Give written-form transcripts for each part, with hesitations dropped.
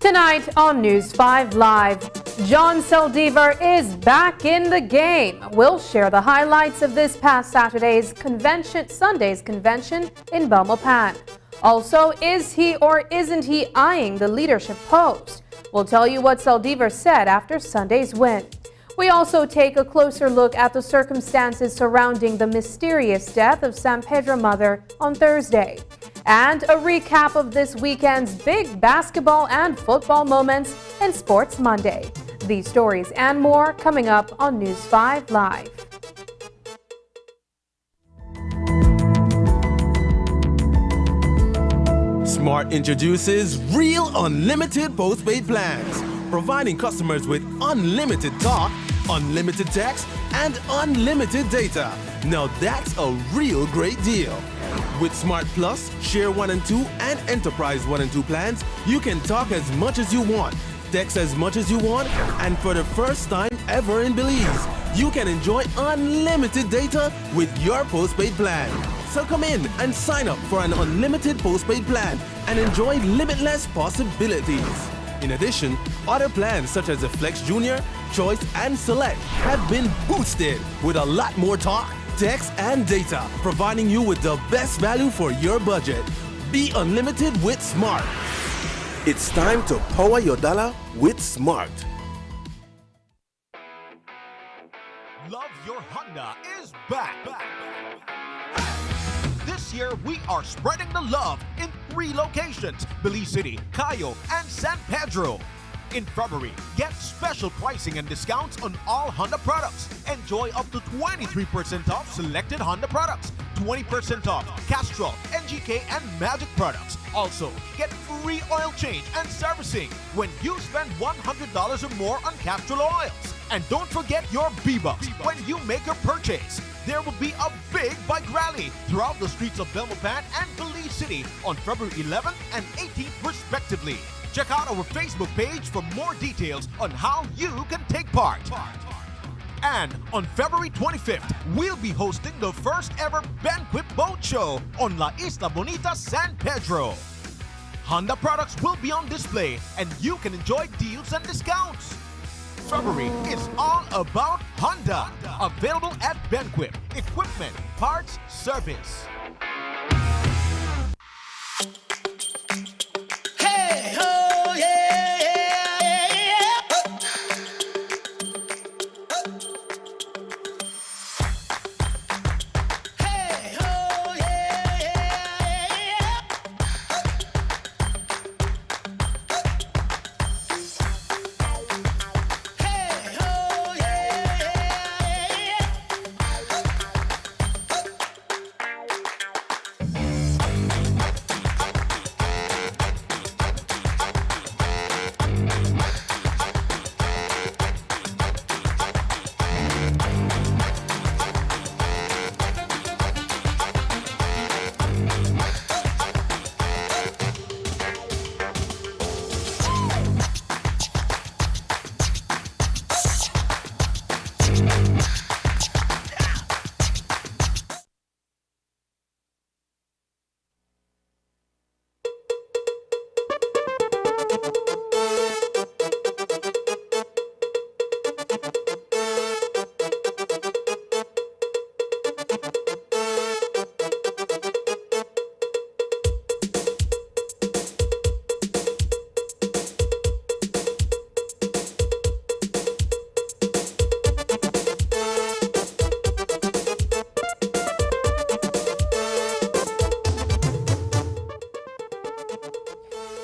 Tonight on News 5 Live, John Saldivar is back in the game. We'll share the highlights of this past Sunday's convention in Belmopan. Also, is he or isn't he eyeing the leadership post? We'll tell you what Saldivar said after Sunday's win. We also take a closer look at the circumstances surrounding the mysterious death of San Pedro mother on Thursday. And a recap of this weekend's big basketball and football moments in Sports Monday. These stories and more coming up on News 5 Live. Smart introduces Real Unlimited postpaid plans, providing customers with unlimited talk, unlimited text, and unlimited data. Now that's a real great deal. With Smart Plus, Share 1 and 2, and Enterprise 1 and 2 plans, you can talk as much as you want, text as much as you want, and for the first time ever in Belize, you can enjoy unlimited data with your postpaid plan. So come in and sign up for an unlimited postpaid plan and enjoy limitless possibilities. In addition, other plans such as the Flex Junior, Choice, and Select have been boosted with a lot more talk, text, and data, providing you with the best value for your budget. Be unlimited with Smart. It's time to power your dollar with Smart. Love Your Honda is back. This year, we are spreading the love in 3 locations: Belize City, Cayo, and San Pedro. In February, get special pricing and discounts on all Honda products. Enjoy up to 23% off selected Honda products, 20% off Castrol, NGK, and Magic products. Also, get free oil change and servicing when you spend $100 or more on Castrol oils. And don't forget your B-Bucks when you make your purchase. There will be a big bike rally throughout the streets of Belmopan and Belize City on February 11th and 18th respectively. Check out our Facebook page for more details on how you can take part. And on February 25th, we'll be hosting the first ever banquet boat show on La Isla Bonita, San Pedro. Honda products will be on display and you can enjoy deals and discounts. February is all about Honda. Available at Banquet, equipment, parts, service. Hey, ho, yeah, yeah, yeah. Hey, ho, yeah, yeah, yeah. Hey, ho, yeah, yeah, yeah.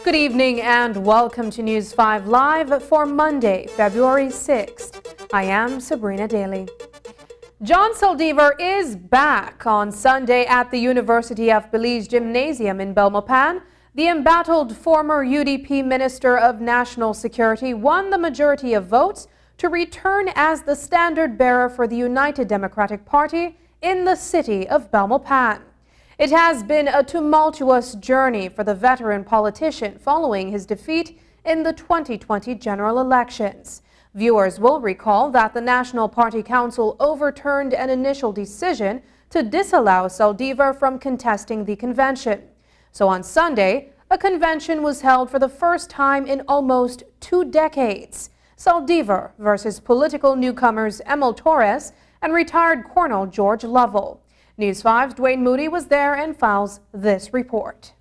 Good evening and welcome to News 5 Live for Monday, February 6th. I am Sabrina Daly. John Saldivar is back on Sunday at the University of Belize Gymnasium in Belmopan. The embattled former UDP Minister of National Security won the majority of votes to return as the standard bearer for the United Democratic Party in the city of Belmopan. It has been a tumultuous journey for the veteran politician following his defeat in the 2020 general elections. Viewers will recall that the National Party Council overturned an initial decision to disallow Saldivar from contesting the convention. So on Sunday, a convention was held for the first time in almost 2 decades. Saldivar versus political newcomers Emil Torres and retired Colonel George Lovell. News 5's Dwayne Moody was there and files this report.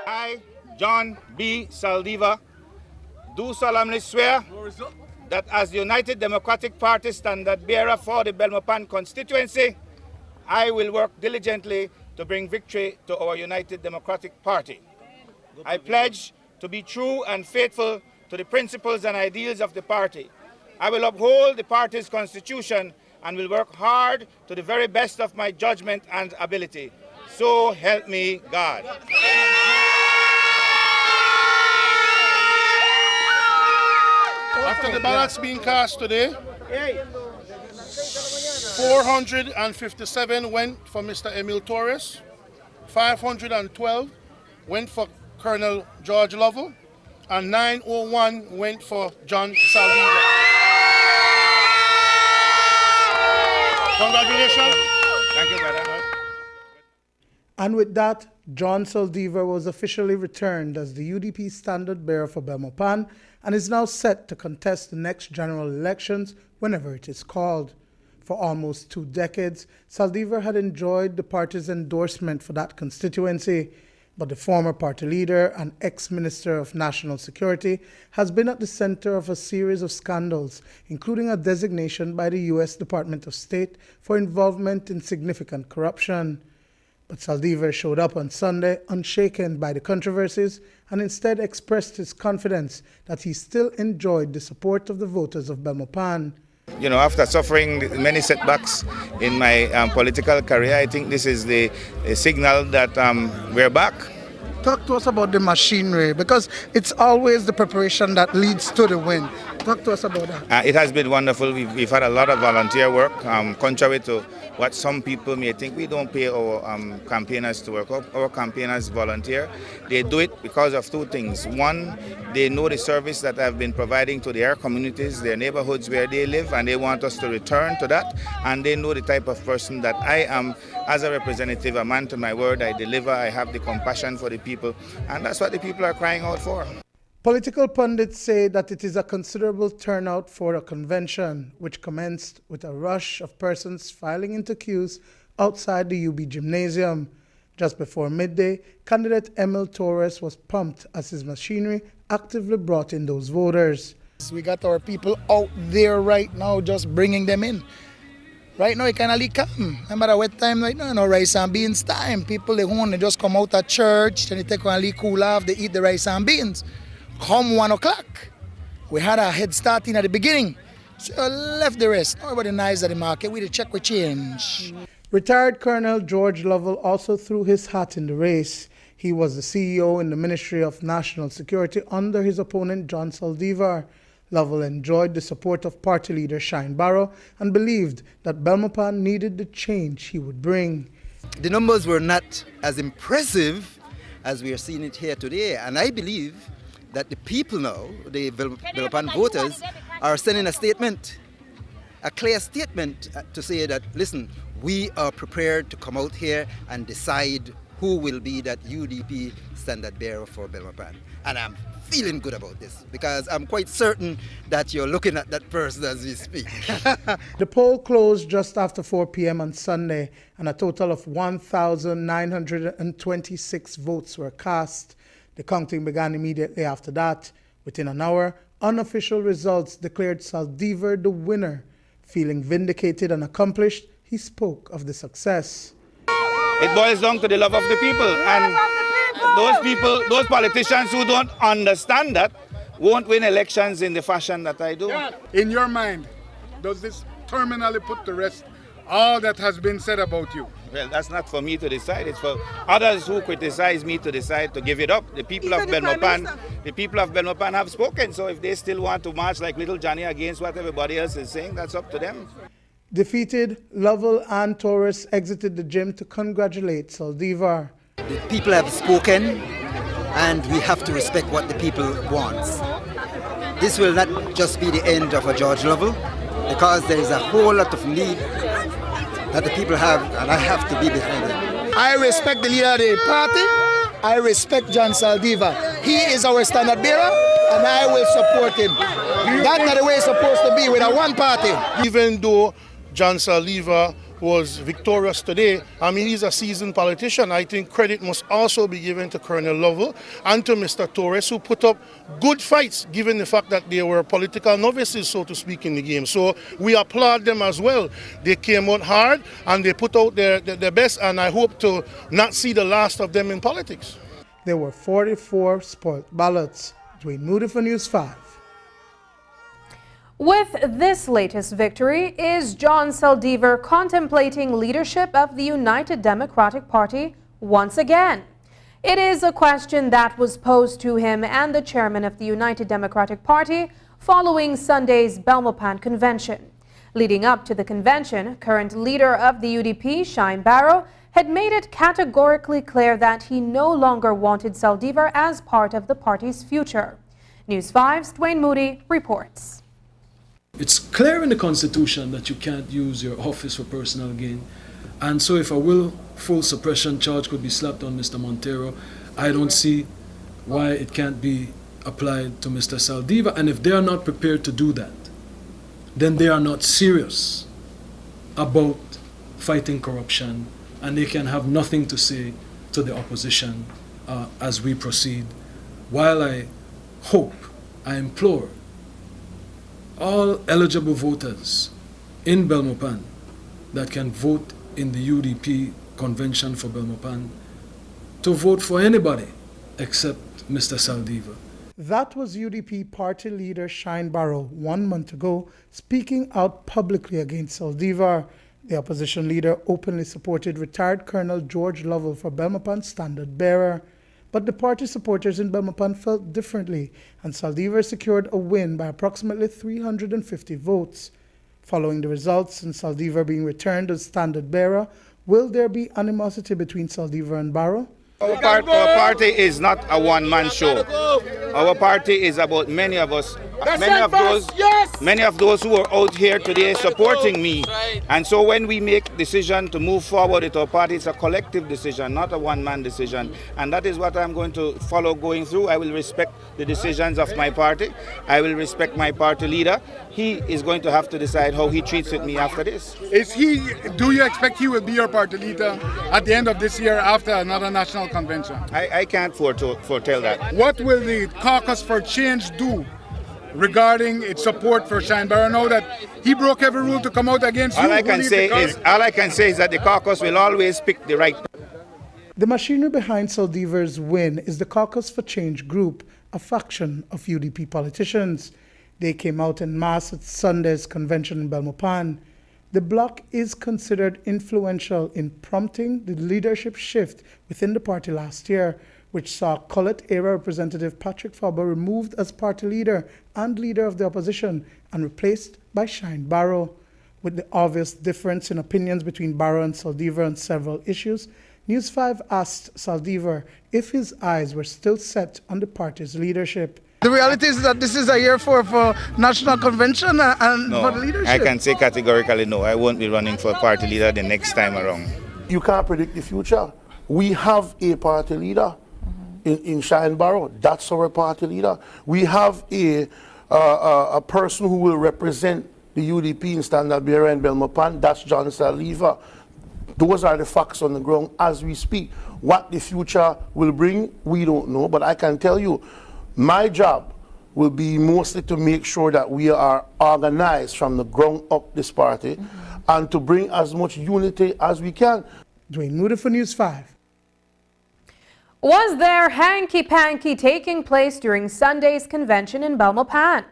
I, John B. Saldivar, do solemnly swear that as the United Democratic Party standard bearer for the Belmopan constituency, I will work diligently to bring victory to our United Democratic Party. I pledge to be true and faithful to the principles and ideals of the party. I will uphold the party's constitution and will work hard to the very best of my judgment and ability. So help me God. After the ballots being cast today, 457 went for Mr. Emil Torres, 512 went for Colonel George Lovell, and 901 went for John Saldivar. Congratulations. Thank you, brother. And with that, John Saldivar was officially returned as the UDP standard bearer for Belmopan and is now set to contest the next general elections whenever it is called. For almost 2 decades, Saldivar had enjoyed the party's endorsement for that constituency, but the former party leader and ex-minister of national security has been at the center of a series of scandals, including a designation by the U.S. Department of State for involvement in significant corruption. But Saldivar showed up on Sunday unshaken by the controversies and instead expressed his confidence that he still enjoyed the support of the voters of Belmopan. You know, after suffering many setbacks in my political career, I think this is the signal that we're back. Talk to us about the machinery, because it's always the preparation that leads to the win. Talk to us about that. It has been wonderful. We've had a lot of volunteer work, contrary to what some people may think. We don't pay our campaigners to work. Our campaigners volunteer. They do it because of 2 things. One, they know the service that I've been providing to their communities, their neighborhoods where they live, and they want us to return to that. And they know the type of person that I am as a representative, a man to my word. I deliver, I have the compassion for the people, and that's what the people are crying out for. Political pundits say that it is a considerable turnout for a convention, which commenced with a rush of persons filing into queues outside the UB Gymnasium. Just before midday, candidate Emil Torres was pumped as his machinery actively brought in those voters. We got our people out there right now just bringing them in. Right now, it kind of come. Remember what time right now? No rice and beans time. People, they just come out of church, then they take one cool off, they eat the rice and beans. Come 1 o'clock, we had a head start in at the beginning, so left the rest. Nobody nice at the market, we check with change. Retired Colonel George Lovell also threw his hat in the race. He was the CEO in the Ministry of National Security under his opponent John Saldivar. Lovell enjoyed the support of party leader Shine Barrow and believed that Belmopan needed the change he would bring. The numbers were not as impressive as we are seeing it here today, and I believe that the people now, the Belmopan voters, are sending a statement, a clear statement to say that, listen, we are prepared to come out here and decide who will be that UDP standard bearer for Belmopan. And I'm feeling good about this because I'm quite certain that you're looking at that person as we speak. The poll closed just after 4 p.m. on Sunday, and a total of 1,926 votes were cast. The counting began immediately after that. Within an hour, unofficial results declared Saldivar the winner. Feeling vindicated and accomplished, he spoke of the success. It boils down to the love of the people, and those politicians who don't understand that won't win elections in the fashion that I do. In your mind, does this terminally put to rest all that has been said about you? Well, that's not for me to decide. It's for others who criticize me to decide to give it up. The people of Belmopan have spoken. So if they still want to march like little Johnny against what everybody else is saying, that's up to them. Defeated, Lovell and Torres exited the gym to congratulate Saldivar. The people have spoken, and we have to respect what the people want. This will not just be the end of a George Lovell, because there is a whole lot of need that the people have, and I have to be behind it. I respect the leader of the party. I respect John Saldivar. He is our standard bearer, and I will support him. That's not the way it's supposed to be with a one party. Even though John Saldivar was victorious today, I mean, he's a seasoned politician. I think credit must also be given to Colonel Lovell and to Mr. Torres, who put up good fights, given the fact that they were political novices, so to speak, in the game. So we applaud them as well. They came out hard and they put out their best, and I hope to not see the last of them in politics. There were 44 spoiled ballots. Dwayne Moody for News 5. With this latest victory, is John Saldivar contemplating leadership of the United Democratic Party once again? It is a question that was posed to him and the chairman of the United Democratic Party following Sunday's Belmopan convention. Leading up to the convention, current leader of the UDP, Shine Barrow, had made it categorically clear that he no longer wanted Saldivar as part of the party's future. News 5's Dwayne Moody reports. It's clear in the Constitution that you can't use your office for personal gain. And so if a willful suppression charge could be slapped on Mr. Montero, I don't see why it can't be applied to Mr. Saldivar. And if they are not prepared to do that, then they are not serious about fighting corruption, and they can have nothing to say to the opposition as we proceed. While I hope, I implore all eligible voters in Belmopan that can vote in the UDP convention for Belmopan to vote for anybody except Mr. Saldivar. That was UDP party leader Shine Barrow 1 month ago speaking out publicly against Saldivar. The opposition leader openly supported retired Colonel George Lovell for Belmopan standard bearer. But the party supporters in Belmopan felt differently, and Saldivar secured a win by approximately 350 votes. Following the results and Saldivar being returned as standard bearer, will there be animosity between Saldivar and Barrow? Our party is not a one-man show. Our party is about many of us, many of those who are out here today supporting me. And so when we make decision to move forward with our party, it's a collective decision, not a one-man decision. And that is what I'm going to follow going through. I will respect the decisions of my party. I will respect my party leader. He is going to have to decide how he treats with me after this. Do you expect he will be your party leader at the end of this year after another national convention? I can't foretell that. What will the Caucus for Change do regarding its support for Shine Barrow now that he broke every rule to come out against you? All I can say is that the caucus will always pick the right. The machinery behind Saldivar's win is the Caucus for Change group, a faction of UDP politicians. They came out en masse at Sunday's convention in Belmopan. The bloc is considered influential in prompting the leadership shift within the party last year, which saw Collet-era Representative Patrick Faber removed as party leader and leader of the opposition and replaced by Shine Barrow. With the obvious difference in opinions between Barrow and Saldivar on several issues, News 5 asked Saldivar if his eyes were still set on the party's leadership. The reality is that this is a year for national convention and for the leadership. I can say categorically no. I won't be running for party leader the next time around. You can't predict the future. We have a party leader in Shineborough. That's our party leader. We have a person who will represent the UDP in Standard Bearer and Belmopan. That's John Saliva. Those are the facts on the ground as we speak. What the future will bring, we don't know. But I can tell you, my job will be mostly to make sure that we are organized from the ground up this party and to bring as much unity as we can. Dwayne Moody for News 5. Was there hanky-panky taking place during Sunday's convention in Belmopan?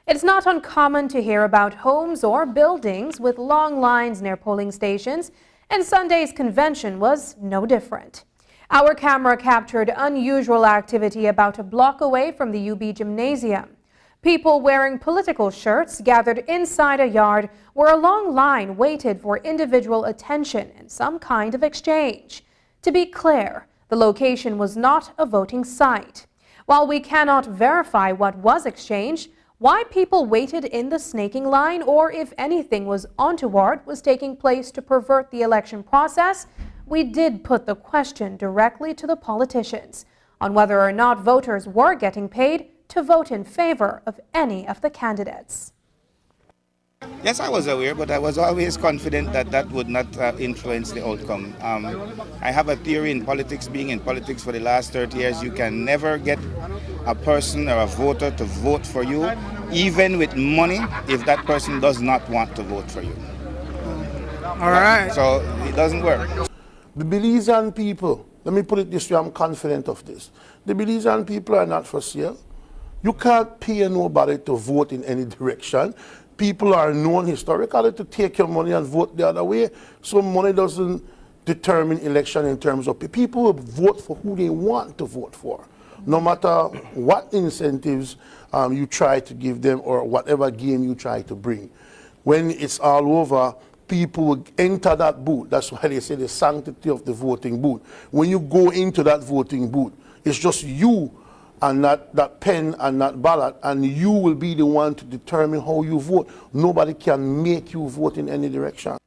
It's not uncommon to hear about homes or buildings with long lines near polling stations, and Sunday's convention was no different. Our camera captured unusual activity about a block away from the UB Gymnasium. People wearing political shirts gathered inside a yard where a long line waited for individual attention and some kind of exchange. To be clear, the location was not a voting site. While we cannot verify what was exchanged, why people waited in the snaking line, or if anything was untoward was taking place to pervert the election process, we did put the question directly to the politicians on whether or not voters were getting paid to vote in favor of any of the candidates. Yes, I was aware, but I was always confident that that would not influence the outcome. I have a theory in politics, being in politics for the last 30 years, you can never get a person or a voter to vote for you, even with money, if that person does not want to vote for you. All right. So it doesn't work. The Belizean people, let me put it this way, I'm confident of this. The Belizean people are not for sale. You can't pay nobody to vote in any direction. People are known historically to take your money and vote the other way. So money doesn't determine election in terms of people will vote for who they want to vote for, no matter what incentives you try to give them or whatever game you try to bring. When it's all over, people will enter that booth. That's why they say the sanctity of the voting booth. When you go into that voting booth, it's just you and that pen and that ballot, and you will be the one to determine how you vote. Nobody can make you vote in any direction.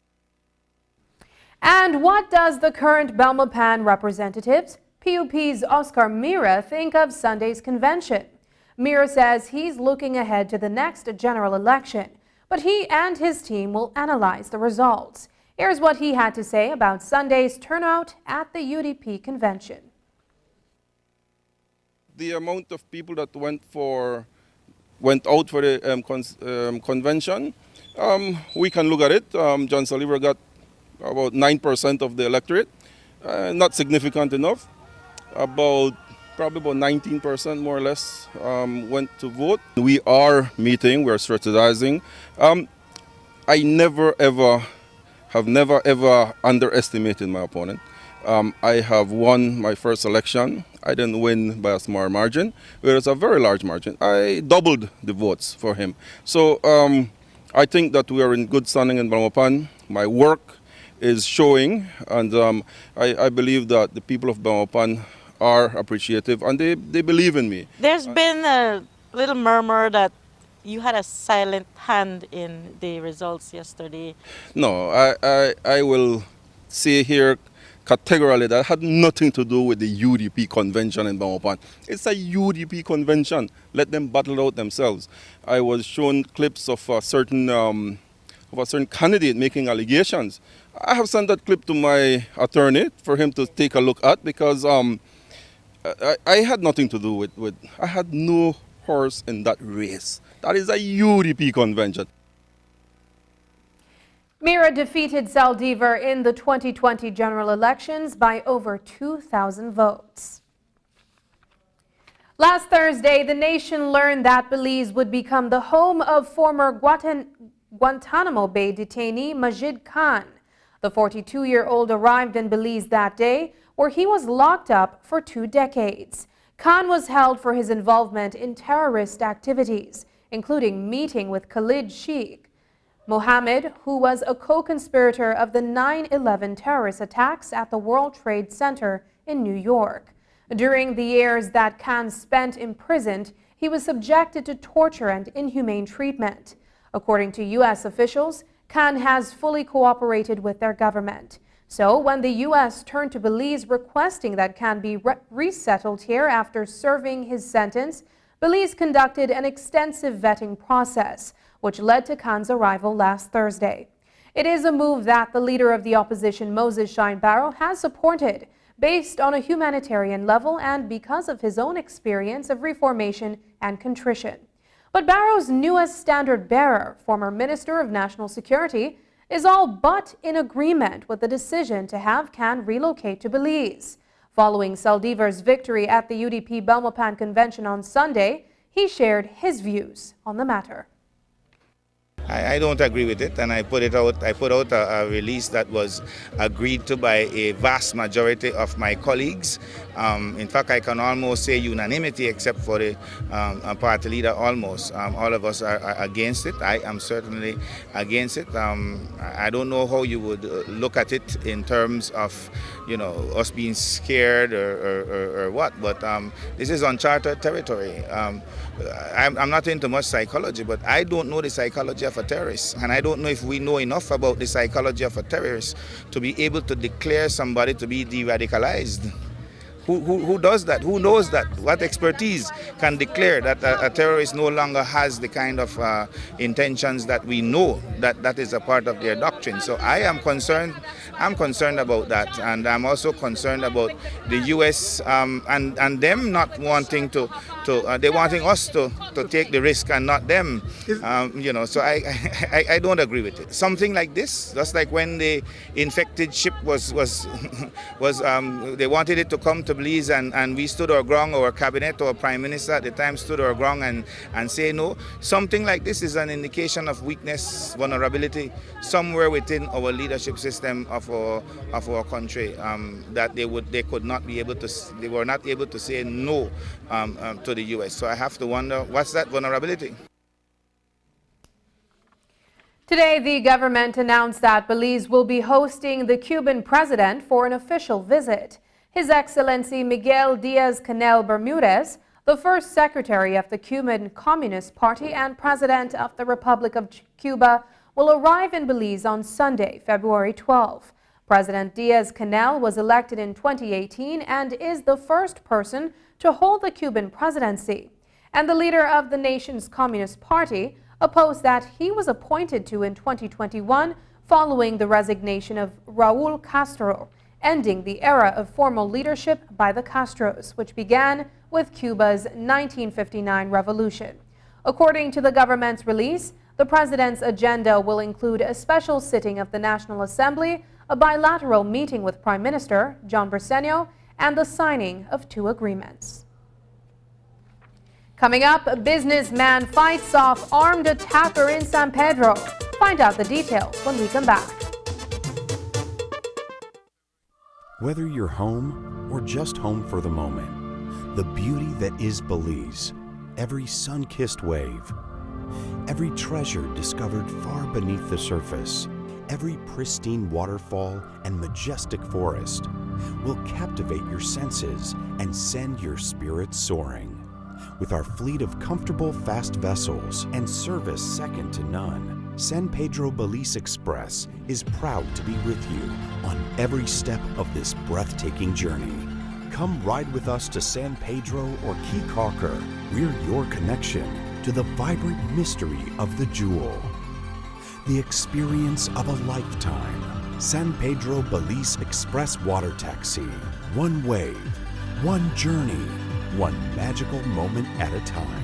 And what does the current Belmopan representatives, PUP's Oscar Mira, think of Sunday's convention? Mira says he's looking ahead to the next general election, but he and his team will analyze the results. Here's what he had to say about Sunday's turnout at the UDP convention. The amount of people that went out for the convention, we can look at it. John Saliva got about 9% of the electorate, not significant enough. Probably about 19% more or less went to vote. We are meeting, we're strategizing. I have never ever underestimated my opponent. I have won my first election. I didn't win by a small margin, but it was a very large margin. I doubled the votes for him. So I think that we are in good standing in Belmopan. My work is showing, and I believe that the people of Belmopan are appreciative and they believe in me. There's been a little murmur that you had a silent hand in the results yesterday. No, I will say here categorically that had nothing to do with the UDP convention in Belmopan. It's a UDP convention. Let them battle out themselves. I was shown clips of a certain candidate making allegations. I have sent that clip to my attorney for him to take a look at, because I had nothing to do with I had no horse in that race. That is a UDP convention. Mira defeated Zaldivar in the 2020 general elections by over 2,000 votes. Last Thursday, the nation learned that Belize would become the home of former Guantanamo Bay detainee Majid Khan. The 42-year-old arrived in Belize that day, where he was locked up for 2 decades. Khan was held for his involvement in terrorist activities, including meeting with Khalid Sheikh Mohammed, who was a co-conspirator of the 9/11 terrorist attacks at the World Trade Center in New York. During the years that Khan spent imprisoned, he was subjected to torture and inhumane treatment. According to U.S. officials, Khan has fully cooperated with their government. So when the U.S. turned to Belize requesting that Khan be resettled here after serving his sentence, Belize conducted an extensive vetting process, which led to Khan's arrival last Thursday. It is a move that the leader of the opposition, Moses Shine Barrow, has supported, based on a humanitarian level and because of his own experience of reformation and contrition. But Barrow's newest standard bearer, former Minister of National Security, is all but in agreement with the decision to have Khan relocate to Belize. Following Saldivar's victory at the UDP Belmopan Convention on Sunday, he shared his views on the matter. I don't agree with it, and I put out a release that was agreed to by a vast majority of my colleagues. In fact, I can almost say unanimity, except for the party leader almost. All of us are against it. I am certainly against it. I don't know how you would look at it in terms of, us being scared or what, but this is uncharted territory. I'm not into much psychology, but I don't know the psychology of a terrorist, and I don't know if we know enough about the psychology of a terrorist to be able to declare somebody to be de-radicalized. Who does that? Who knows that? What expertise can declare that a terrorist no longer has the kind of intentions that we know that is a part of their doctrine? So I am concerned. I'm concerned about that, and I'm also concerned about the U.S. And them not wanting they wanting us to take the risk and not them. So I don't agree with it. Something like this, just like when the infected ship was they wanted it to come to Belize, and we stood our ground, our cabinet or prime minister at the time stood our ground and say no. Something like this is an indication of weakness, vulnerability somewhere within our leadership system of our country, that they were not able to say no to the U.S. So I have to wonder, what's that vulnerability? Today, the government announced that Belize will be hosting the Cuban president for an official visit. His Excellency Miguel Diaz-Canel Bermudez, the first secretary of the Cuban Communist Party and president of the Republic of Cuba, will arrive in Belize on Sunday, February 12. President Diaz-Canel was elected in 2018 and is the first person to hold the Cuban presidency. And the leader of the nation's Communist Party, a post that he was appointed to in 2021 following the resignation of Raul Castro, ending the era of formal leadership by the Castros, which began with Cuba's 1959 revolution. According to the government's release, the president's agenda will include a special sitting of the National Assembly, a bilateral meeting with Prime Minister John Briceño, and the signing of 2 agreements. Coming up, a businessman fights off armed attacker in San Pedro. Find out the details when we come back. Whether you're home or just home for the moment, the beauty that is Belize, every sun-kissed wave, every treasure discovered far beneath the surface, every pristine waterfall and majestic forest will captivate your senses and send your spirits soaring. With our fleet of comfortable, fast vessels and service second to none, San Pedro Belize Express is proud to be with you on every step of this breathtaking journey. Come ride with us to San Pedro or Key Caulker. We're your connection to the vibrant mystery of the jewel. The experience of a lifetime. San Pedro Belize Express Water Taxi. One wave, one journey, one magical moment at a time.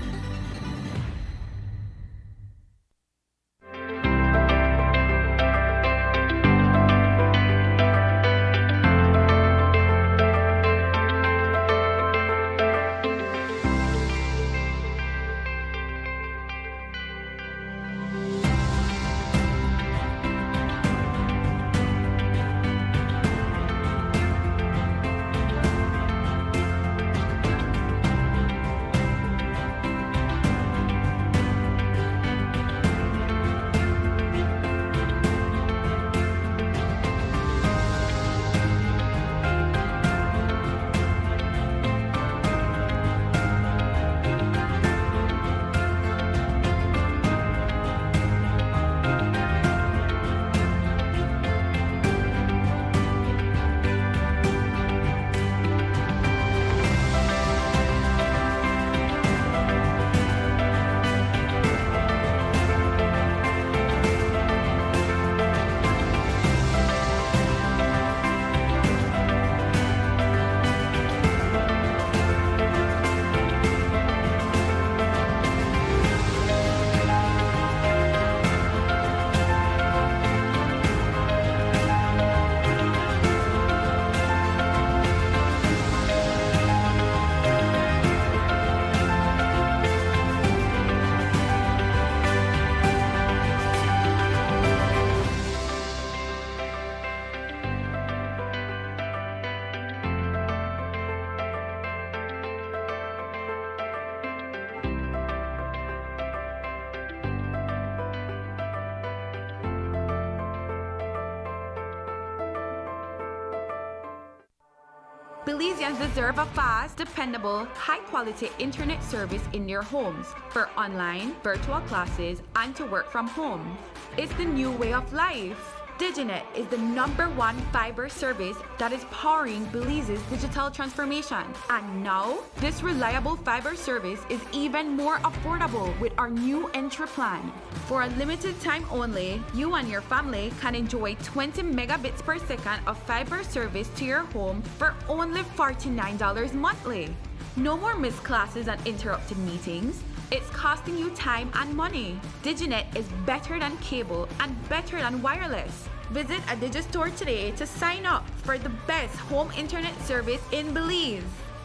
Belizeans deserve a fast, dependable, high-quality internet service in their homes for online, virtual classes, and to work from home. It's the new way of life. Diginet is the #1 fiber service that is powering Belize's digital transformation. And now, this reliable fiber service is even more affordable with our new entry plan. For a limited time only, you and your family can enjoy 20 megabits per second of fiber service to your home for only $49 monthly. No more missed classes and interrupted meetings. It's costing you time and money. Diginet is better than cable and better than wireless. Visit a Digistore today to sign up for the best home internet service in Belize.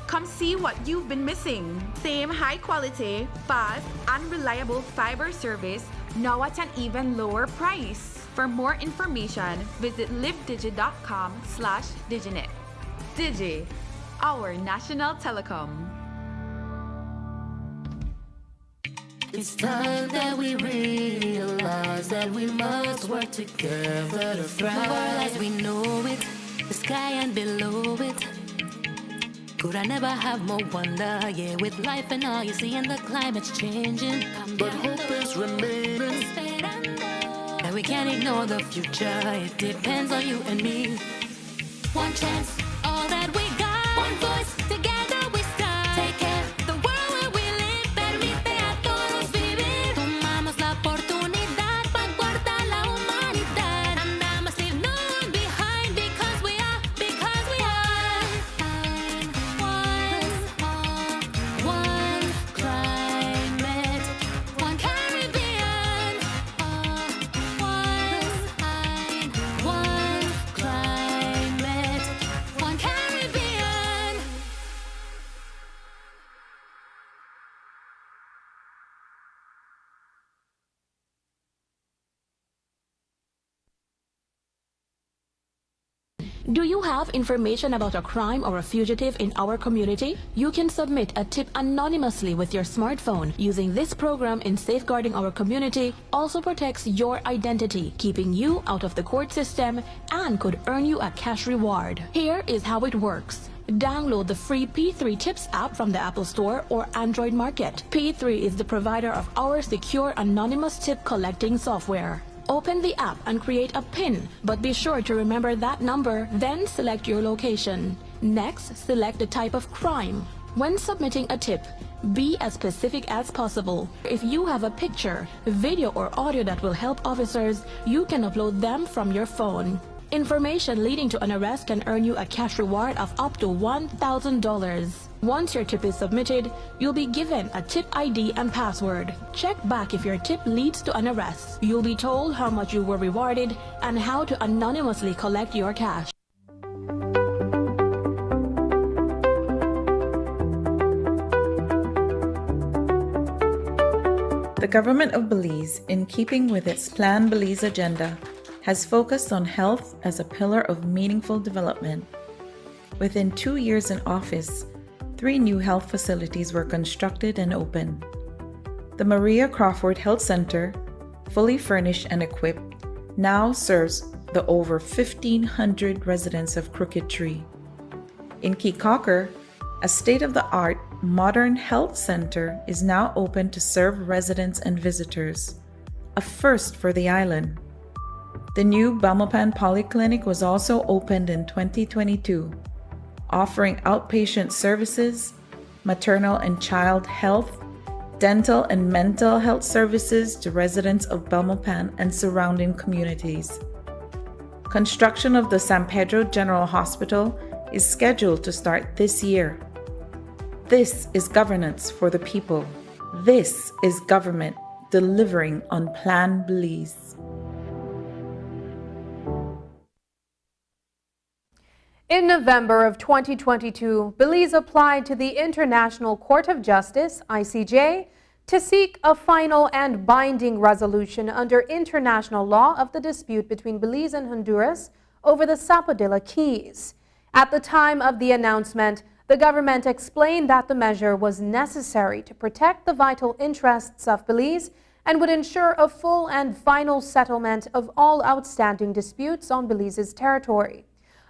Come see what you've been missing. Same high quality, fast, and reliable fiber service, now at an even lower price. For more information, visit livedigi.com/Diginet. Digi, our national telecom. It's time that we realize that we must work together to thrive. The world as we know it, the sky and below it. Could I never have more wonder? Yeah, with life and all you see and the climate's changing. But hope is remaining. And we can't ignore the future. It depends on you and me. One chance, all that we got. One voice, together we stand. Take care. Do you have information about a crime or a fugitive in our community? You can submit a tip anonymously with your smartphone. Using this program in safeguarding our community also protects your identity, keeping you out of the court system, and could earn you a cash reward. Here is how it works. Download the free P3 Tips app from the Apple Store or Android Market. P3 is the provider of our secure anonymous tip collecting software. Open the app and create a PIN, but be sure to remember that number, then select your location. Next, select the type of crime. When submitting a tip, be as specific as possible. If you have a picture, video or audio that will help officers, you can upload them from your phone. Information leading to an arrest can earn you a cash reward of up to $1,000. Once your tip is submitted, you'll be given a tip ID and password. Check back if your tip leads to an arrest. You'll be told how much you were rewarded and how to anonymously collect your cash. The government of Belize, in keeping with its Plan Belize agenda, has focused on health as a pillar of meaningful development. Within 2 years in office, 3 new health facilities were constructed and opened. The Maria Crawford Health Center, fully furnished and equipped, now serves the over 1,500 residents of Crooked Tree. In Keycocker, a state-of-the-art modern health center is now open to serve residents and visitors, a first for the island. The new Belmopan Polyclinic was also opened in 2022, offering outpatient services, maternal and child health, dental and mental health services to residents of Belmopan and surrounding communities. Construction of the San Pedro General Hospital is scheduled to start this year. This is governance for the people. This is government delivering on Plan Belize. In November of 2022, Belize applied to the International Court of Justice, ICJ, to seek a final and binding resolution under international law of the dispute between Belize and Honduras over the Sapodilla Keys. At the time of the announcement, the government explained that the measure was necessary to protect the vital interests of Belize and would ensure a full and final settlement of all outstanding disputes on Belize's territory.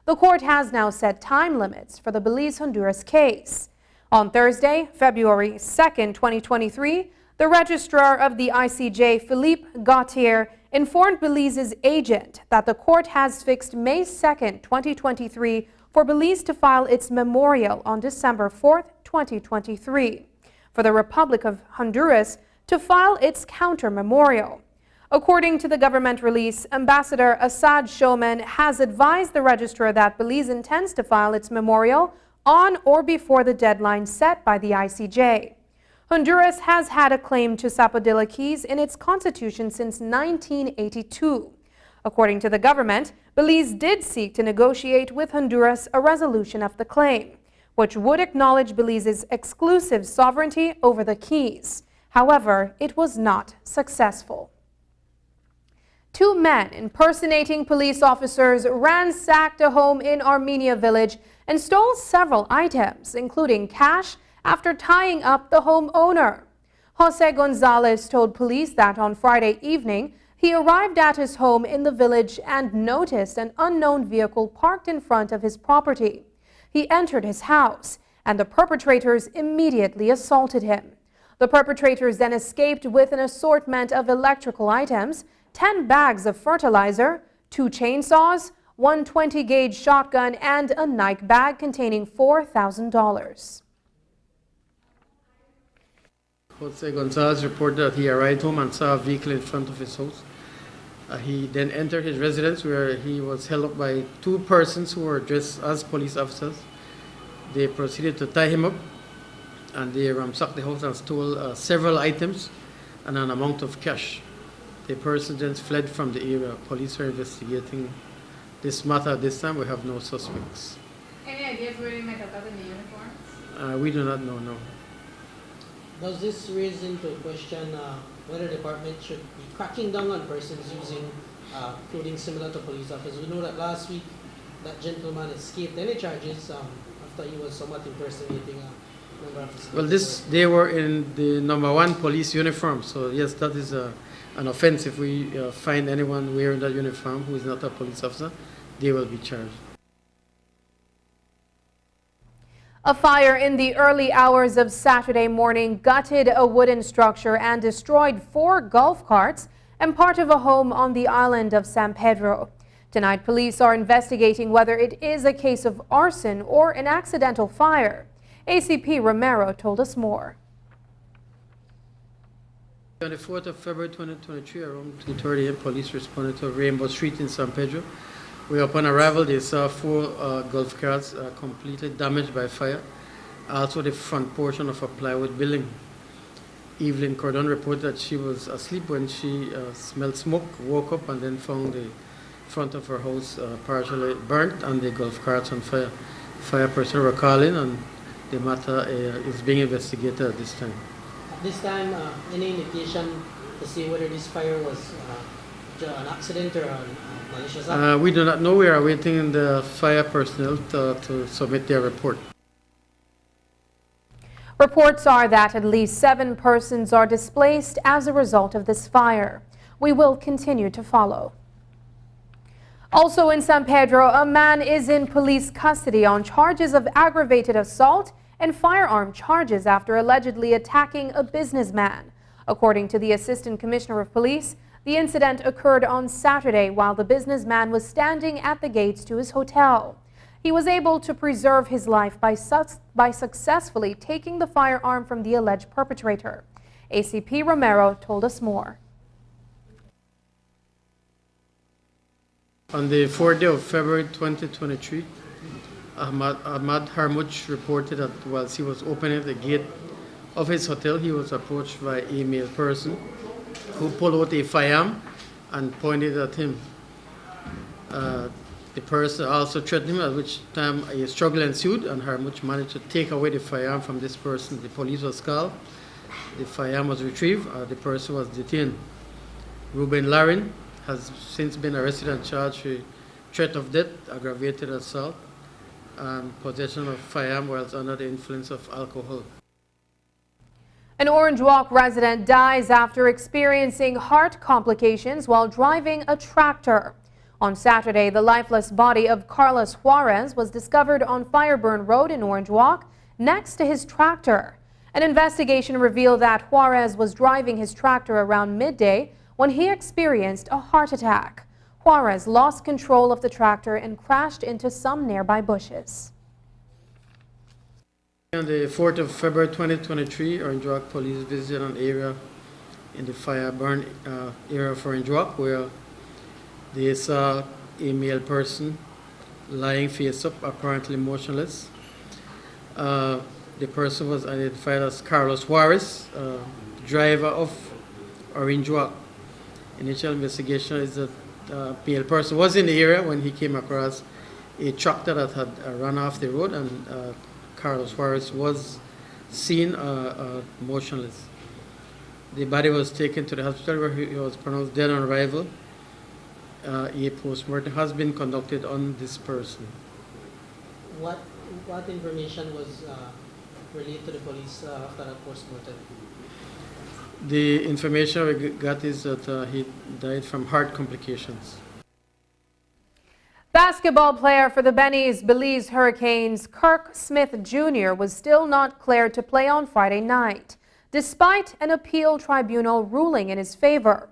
The court has now set time limits for the Belize Honduras case. On Thursday, February 2nd, 2023, the registrar of the ICJ, Philippe Gautier, informed Belize's agent that the court has fixed May 2nd, 2023 for Belize to file its memorial on December 4th, 2023, for the Republic of Honduras to file its counter-memorial. According to the government release, Ambassador Assad Shoman has advised the registrar that Belize intends to file its memorial on or before the deadline set by the ICJ. Honduras has had a claim to Sapodilla Keys in its constitution since 1982. According to the government, Belize did seek to negotiate with Honduras a resolution of the claim, which would acknowledge Belize's exclusive sovereignty over the Keys. However, it was not successful. Two men impersonating police officers ransacked a home in Armenia Village and stole several items, including cash, after tying up the homeowner. Jose Gonzalez told police that on Friday evening, he arrived at his home in the village and noticed an unknown vehicle parked in front of his property. He entered his house, and the perpetrators immediately assaulted him. The perpetrators then escaped with an assortment of electrical items, 10 bags of fertilizer, 2 chainsaws, one 20-gauge shotgun, and a Nike bag containing $4,000. Jose Gonzalez reported that he arrived home and saw a vehicle in front of his house. He then entered his residence, where he was held up by 2 persons who were dressed as police officers. They proceeded to tie him up, and they ransacked the house and stole several items and an amount of cash. The person then fled from the area. Police are investigating this matter. At this time, we have no suspects. Any ideas where they might have gotten the uniforms? We do not know, no. Does this raise into question whether the department should be cracking down on persons using clothing similar to police officers? We know that last week that gentleman escaped any charges after he was somewhat impersonating a member of the state. Well, they were in the #1 police uniform, so yes, that is an offense. If we find anyone wearing that uniform who is not a police officer, they will be charged. A fire in the early hours of Saturday morning gutted a wooden structure and destroyed 4 golf carts and part of a home on the island of San Pedro. Tonight, police are investigating whether it is a case of arson or an accidental fire. ACP Romero told us more. On the 4th of February 2023, around 2:30 a.m., police responded to Rainbow Street in San Pedro, where upon arrival they saw 4 golf carts completely damaged by fire, also the front portion of a plywood building. Evelyn Cordon reported that she was asleep when she smelled smoke, woke up, and then found the front of her house partially burnt and the golf carts on fire. Fire personnel were calling, and the matter is being investigated at this time. At this time, any indication to see whether this fire was an accident or a malicious act? We do not know. We are awaiting the fire personnel to submit their report. Reports are that at least 7 persons are displaced as a result of this fire. We will continue to follow. Also in San Pedro, a man is in police custody on charges of aggravated assault and firearm charges after allegedly attacking a businessman. According to the Assistant Commissioner of Police, the incident occurred on Saturday while the businessman was standing at the gates to his hotel. He was able to preserve his life by successfully taking the firearm from the alleged perpetrator. ACP Romero told us more. On the 4th day of February 2023, Ahmad Harmuch reported that whilst he was opening the gate of his hotel, he was approached by a male person who pulled out a firearm and pointed at him. The person also threatened him, at which time a struggle ensued, and Harmuch managed to take away the firearm from this person. The police was called. The firearm was retrieved. The person was detained. Ruben Larin has since been arrested and charged with threat of death, aggravated assault, and possession of firearm whilst under the influence of alcohol. An Orange Walk resident dies after experiencing heart complications while driving a tractor. On Saturday, the lifeless body of Carlos Juarez was discovered on Fireburn Road in Orange Walk next to his tractor. An investigation revealed that Juarez was driving his tractor around midday when he experienced a heart attack. Juarez lost control of the tractor and crashed into some nearby bushes. On the 4th of February 2023, Orange Walk police visited an area in the Fireburn area of Orange Walk where they saw a male person lying face up, apparently motionless. The person was identified as Carlos Juarez, driver of Orange Walk. Initial investigation is that the male person was in the area when he came across a tractor that had run off the road, and Carlos Juarez was seen motionless. The body was taken to the hospital where he was pronounced dead on arrival. A post-mortem has been conducted on this person. What information was relayed to the police after that post-mortem? The information we got is that he died from heart complications. Basketball player for the Belize Hurricanes, Kirk Smith Jr., was still not cleared to play on Friday night, despite an appeal tribunal ruling in his favor.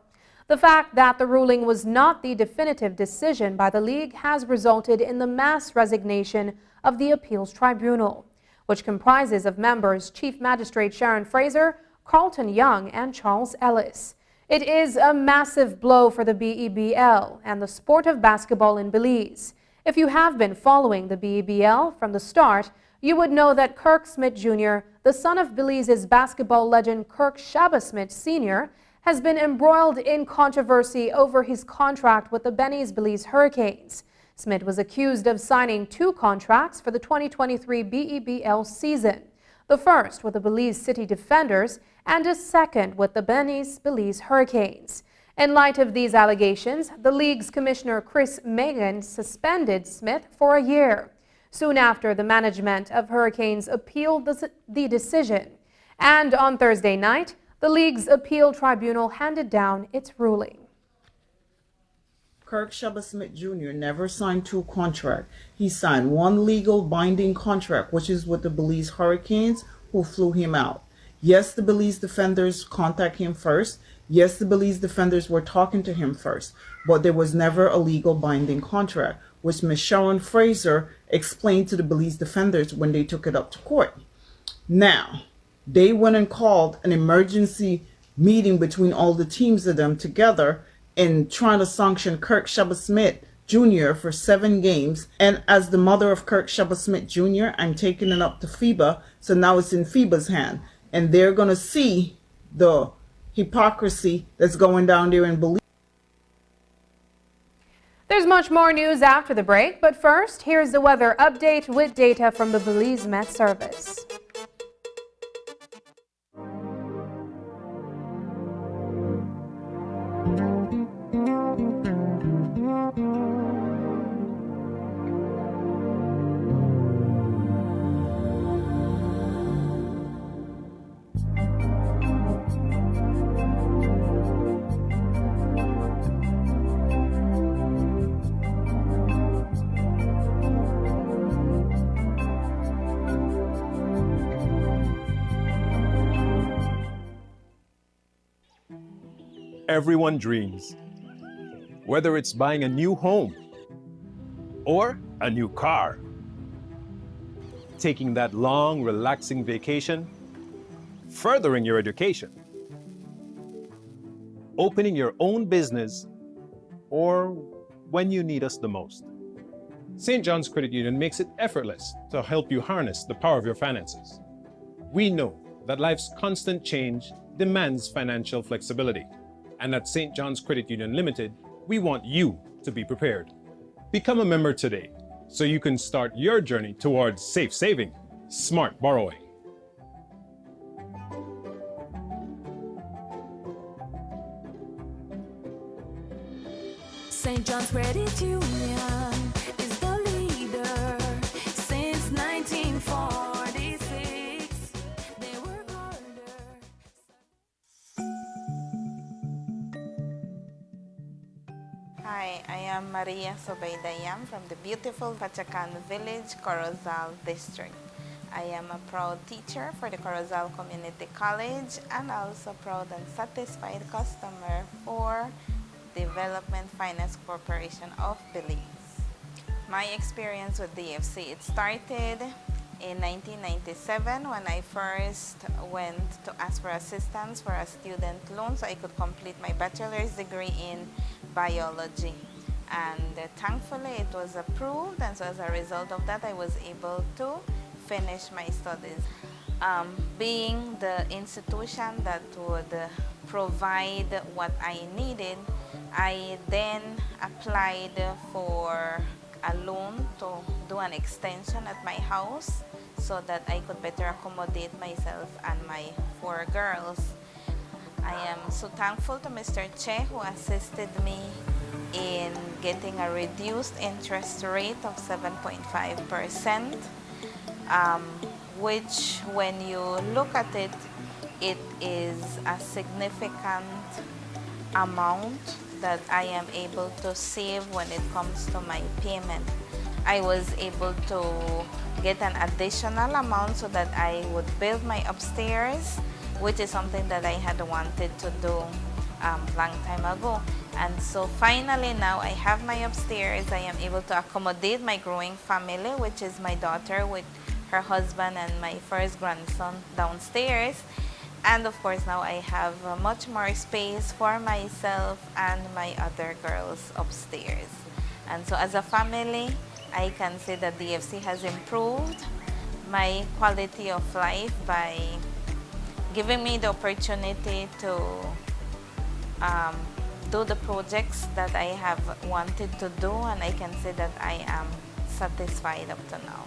The fact that the ruling was not the definitive decision by the league has resulted in the mass resignation of the appeals tribunal, which comprises of members Chief Magistrate Sharon Fraser, Carlton Young, and Charles Ellis. It is a massive blow for the BEBL and the sport of basketball in Belize. If you have been following the BEBL from the start, you would know that Kirk Smith Jr., the son of Belize's basketball legend Kirk Smith Sr., has been embroiled in controversy over his contract with the Belize Hurricanes. Smith was accused of signing 2 contracts for the 2023 BEBL season, the first with the Belize City Defenders and a second with the Belize Hurricanes. In light of these allegations, the league's commissioner Chris Megan suspended Smith for a year. Soon after, the management of Hurricanes appealed the decision. And on Thursday night, the league's appeal tribunal handed down its ruling. Kirk Smith Jr. never signed 2 contracts. He signed 1 legal binding contract, which is with the Belize Hurricanes, who flew him out. Yes, the Belize Defenders contacted him first. Yes, the Belize Defenders were talking to him first, but there was never a legal binding contract, which Ms. Sharon Fraser explained to the Belize Defenders when they took it up to court. Now, they went and called an emergency meeting between all the teams of them together in trying to sanction Kirk Smith Jr. for 7 games. And as the mother of Kirk Smith Jr., I'm taking it up to FIBA, so now it's in FIBA's hand. And they're going to see the hypocrisy that's going down there in Belize. There's much more news after the break, but first, here's the weather update with data from the Belize Met Service. Everyone dreams, whether it's buying a new home or a new car, taking that long, relaxing vacation, furthering your education, opening your own business, or when you need us the most. St. John's Credit Union makes it effortless to help you harness the power of your finances. We know that life's constant change demands financial flexibility. And at St. John's Credit Union Limited, we want you to be prepared. Become a member today so you can start your journey towards safe saving, smart borrowing. St. John's Credit Union is the leader since 1946. They work harder. Hi, Hi, I am Maria Sobaydayam from the beautiful Pachacan village, Corozal district. I am a proud teacher for the Corozal Community College and also proud and satisfied customer for Development Finance Corporation of Belize. My experience with DFC, it started in 1997 when I first went to ask for assistance for a student loan so I could complete my bachelor's degree in biology. And thankfully it was approved, and so as a result of that I was able to finish my studies. Being the institution that would provide what I needed, I then applied for a loan to do an extension at my house so that I could better accommodate myself and my 4 girls. I am so thankful to Mr. Che, who assisted me in getting a reduced interest rate of 7.5%, which when you look at it, it is a significant amount that I am able to save when it comes to my payment. I was able to get an additional amount so that I would build my upstairs, which is something that I had wanted to do long time ago. And so finally now I have my upstairs. I am able to accommodate my growing family, which is my daughter with her husband and my first grandson downstairs. And of course now I have much more space for myself and my other girls upstairs. And so as a family, I can say that DFC has improved my quality of life by giving me the opportunity to do the projects that I have wanted to do, and I can say that I am satisfied up to now.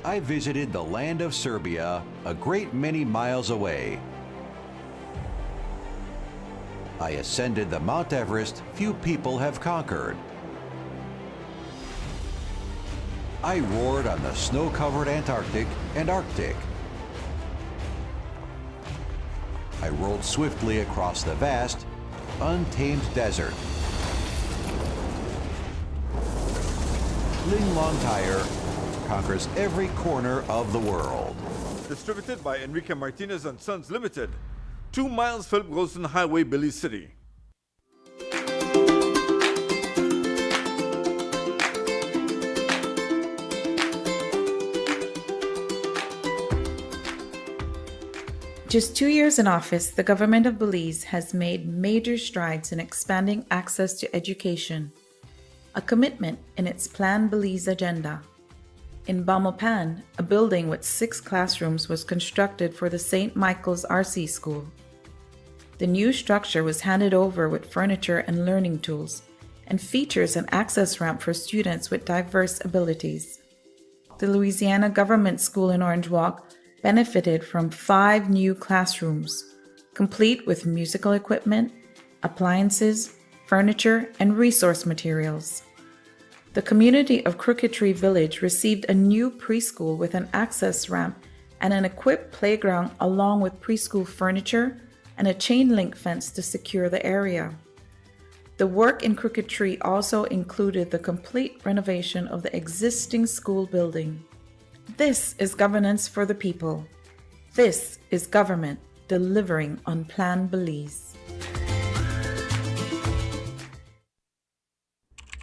I visited the land of Serbia, a great many miles away. I ascended the Mount Everest few people have conquered. I roared on the snow-covered Antarctic and Arctic. I rolled swiftly across the vast, untamed desert. Ling Long Tire conquers every corner of the world. Distributed by Enrique Martinez and Sons Limited, 2 miles Philip Golson Highway, Belize City. Just 2 years in office, the government of Belize has made major strides in expanding access to education, a commitment in its Plan Belize agenda. In Belmopan, a building with 6 classrooms was constructed for the St. Michael's RC School. The new structure was handed over with furniture and learning tools, and features an access ramp for students with diverse abilities. The Louisiana Government School in Orange Walk benefited from 5 new classrooms, complete with musical equipment, appliances, furniture, and resource materials. The community of Crooked Tree Village received a new preschool with an access ramp and an equipped playground along with preschool furniture and a chain link fence to secure the area. The work in Crooked Tree also included the complete renovation of the existing school building. This is governance for the people. This is government delivering on Plan Belize.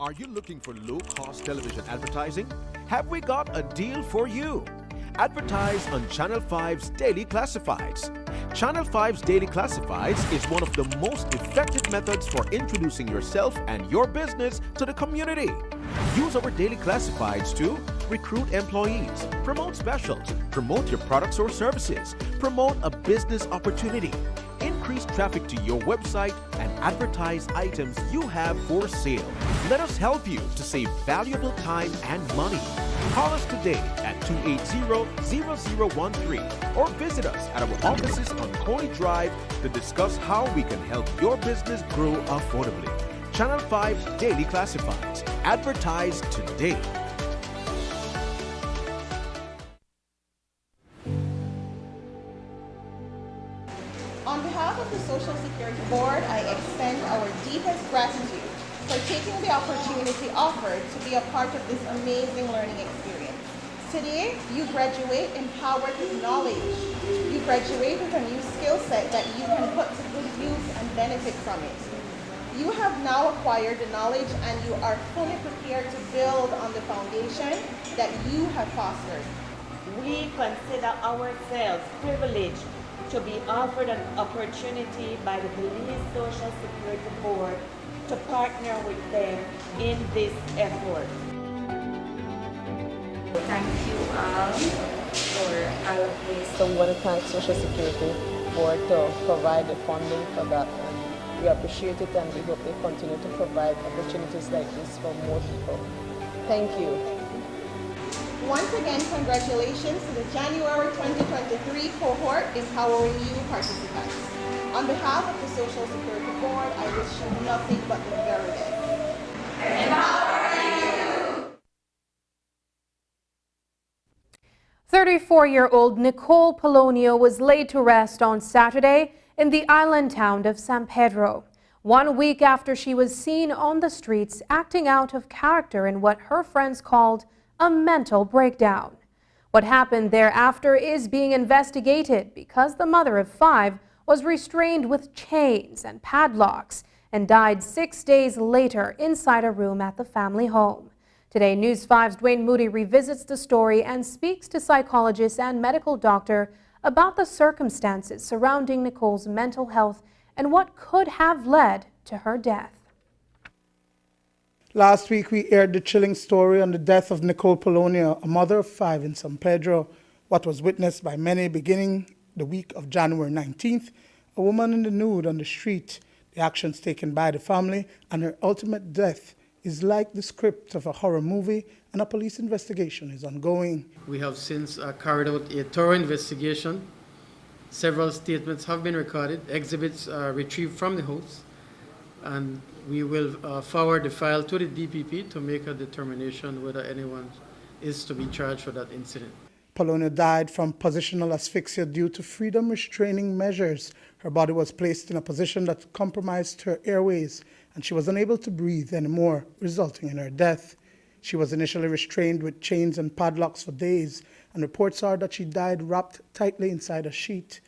Are you looking for low-cost television advertising? Have we got a deal for you? Advertise on Channel 5's Daily Classifieds. Channel 5's Daily Classifieds is one of the most effective methods for introducing yourself and your business to the community. Use our Daily Classifieds to recruit employees, promote specials, promote your products or services, promote a business opportunity, increase traffic to your website, and advertise items you have for sale. Let us help you to save valuable time and money. Call us today at 280-0013 or visit us at our offices on Coney Drive to discuss how we can help your business grow affordably. Channel 5 Daily Classifieds. Advertise today. On behalf of the Social Security Board, I extend our deepest gratitude for taking the opportunity offered to be a part of this amazing learning experience. Today, you graduate empowered with knowledge. You graduate with a new skill set that you can put to good use and benefit from it. You have now acquired the knowledge and you are fully prepared to build on the foundation that you have fostered. We consider ourselves privileged to be offered an opportunity by the Belize Social Security Board to partner with them in this effort. Thank you all for allocating. So we want to thank Social Security Board to provide the funding for that. And we appreciate it and we hope they continue to provide opportunities like this for more people. Thank you. Once again, congratulations to the January 2023 cohort Empowering You participants. On behalf of the Social Security Board, I wish you nothing but the very best. Empowering You! 34-year-old Nicole Polonio was laid to rest on Saturday in the island town of San Pedro, 1 week after she was seen on the streets acting out of character in what her friends called a mental breakdown. What happened thereafter is being investigated because the mother of 5 was restrained with chains and padlocks and died 6 days later inside a room at the family home. Today, News 5's Dwayne Moody revisits the story and speaks to psychologist and medical doctor about the circumstances surrounding Nicole's mental health and what could have led to her death. Last week, we aired the chilling story on the death of Nicole Polonio, a mother of 5 in San Pedro. What was witnessed by many beginning the week of January 19th, a woman in the nude on the street, the actions taken by the family, and her ultimate death is like the script of a horror movie, and a police investigation is ongoing. We have since carried out a thorough investigation. Several statements have been recorded, exhibits retrieved from the house, and we will forward the file to the DPP to make a determination whether anyone is to be charged for that incident. Polonio died from positional asphyxia due to freedom restraining measures. Her body was placed in a position that compromised her airways, and she was unable to breathe anymore, resulting in her death. She was initially restrained with chains and padlocks for days, and reports are that she died wrapped tightly inside a sheet.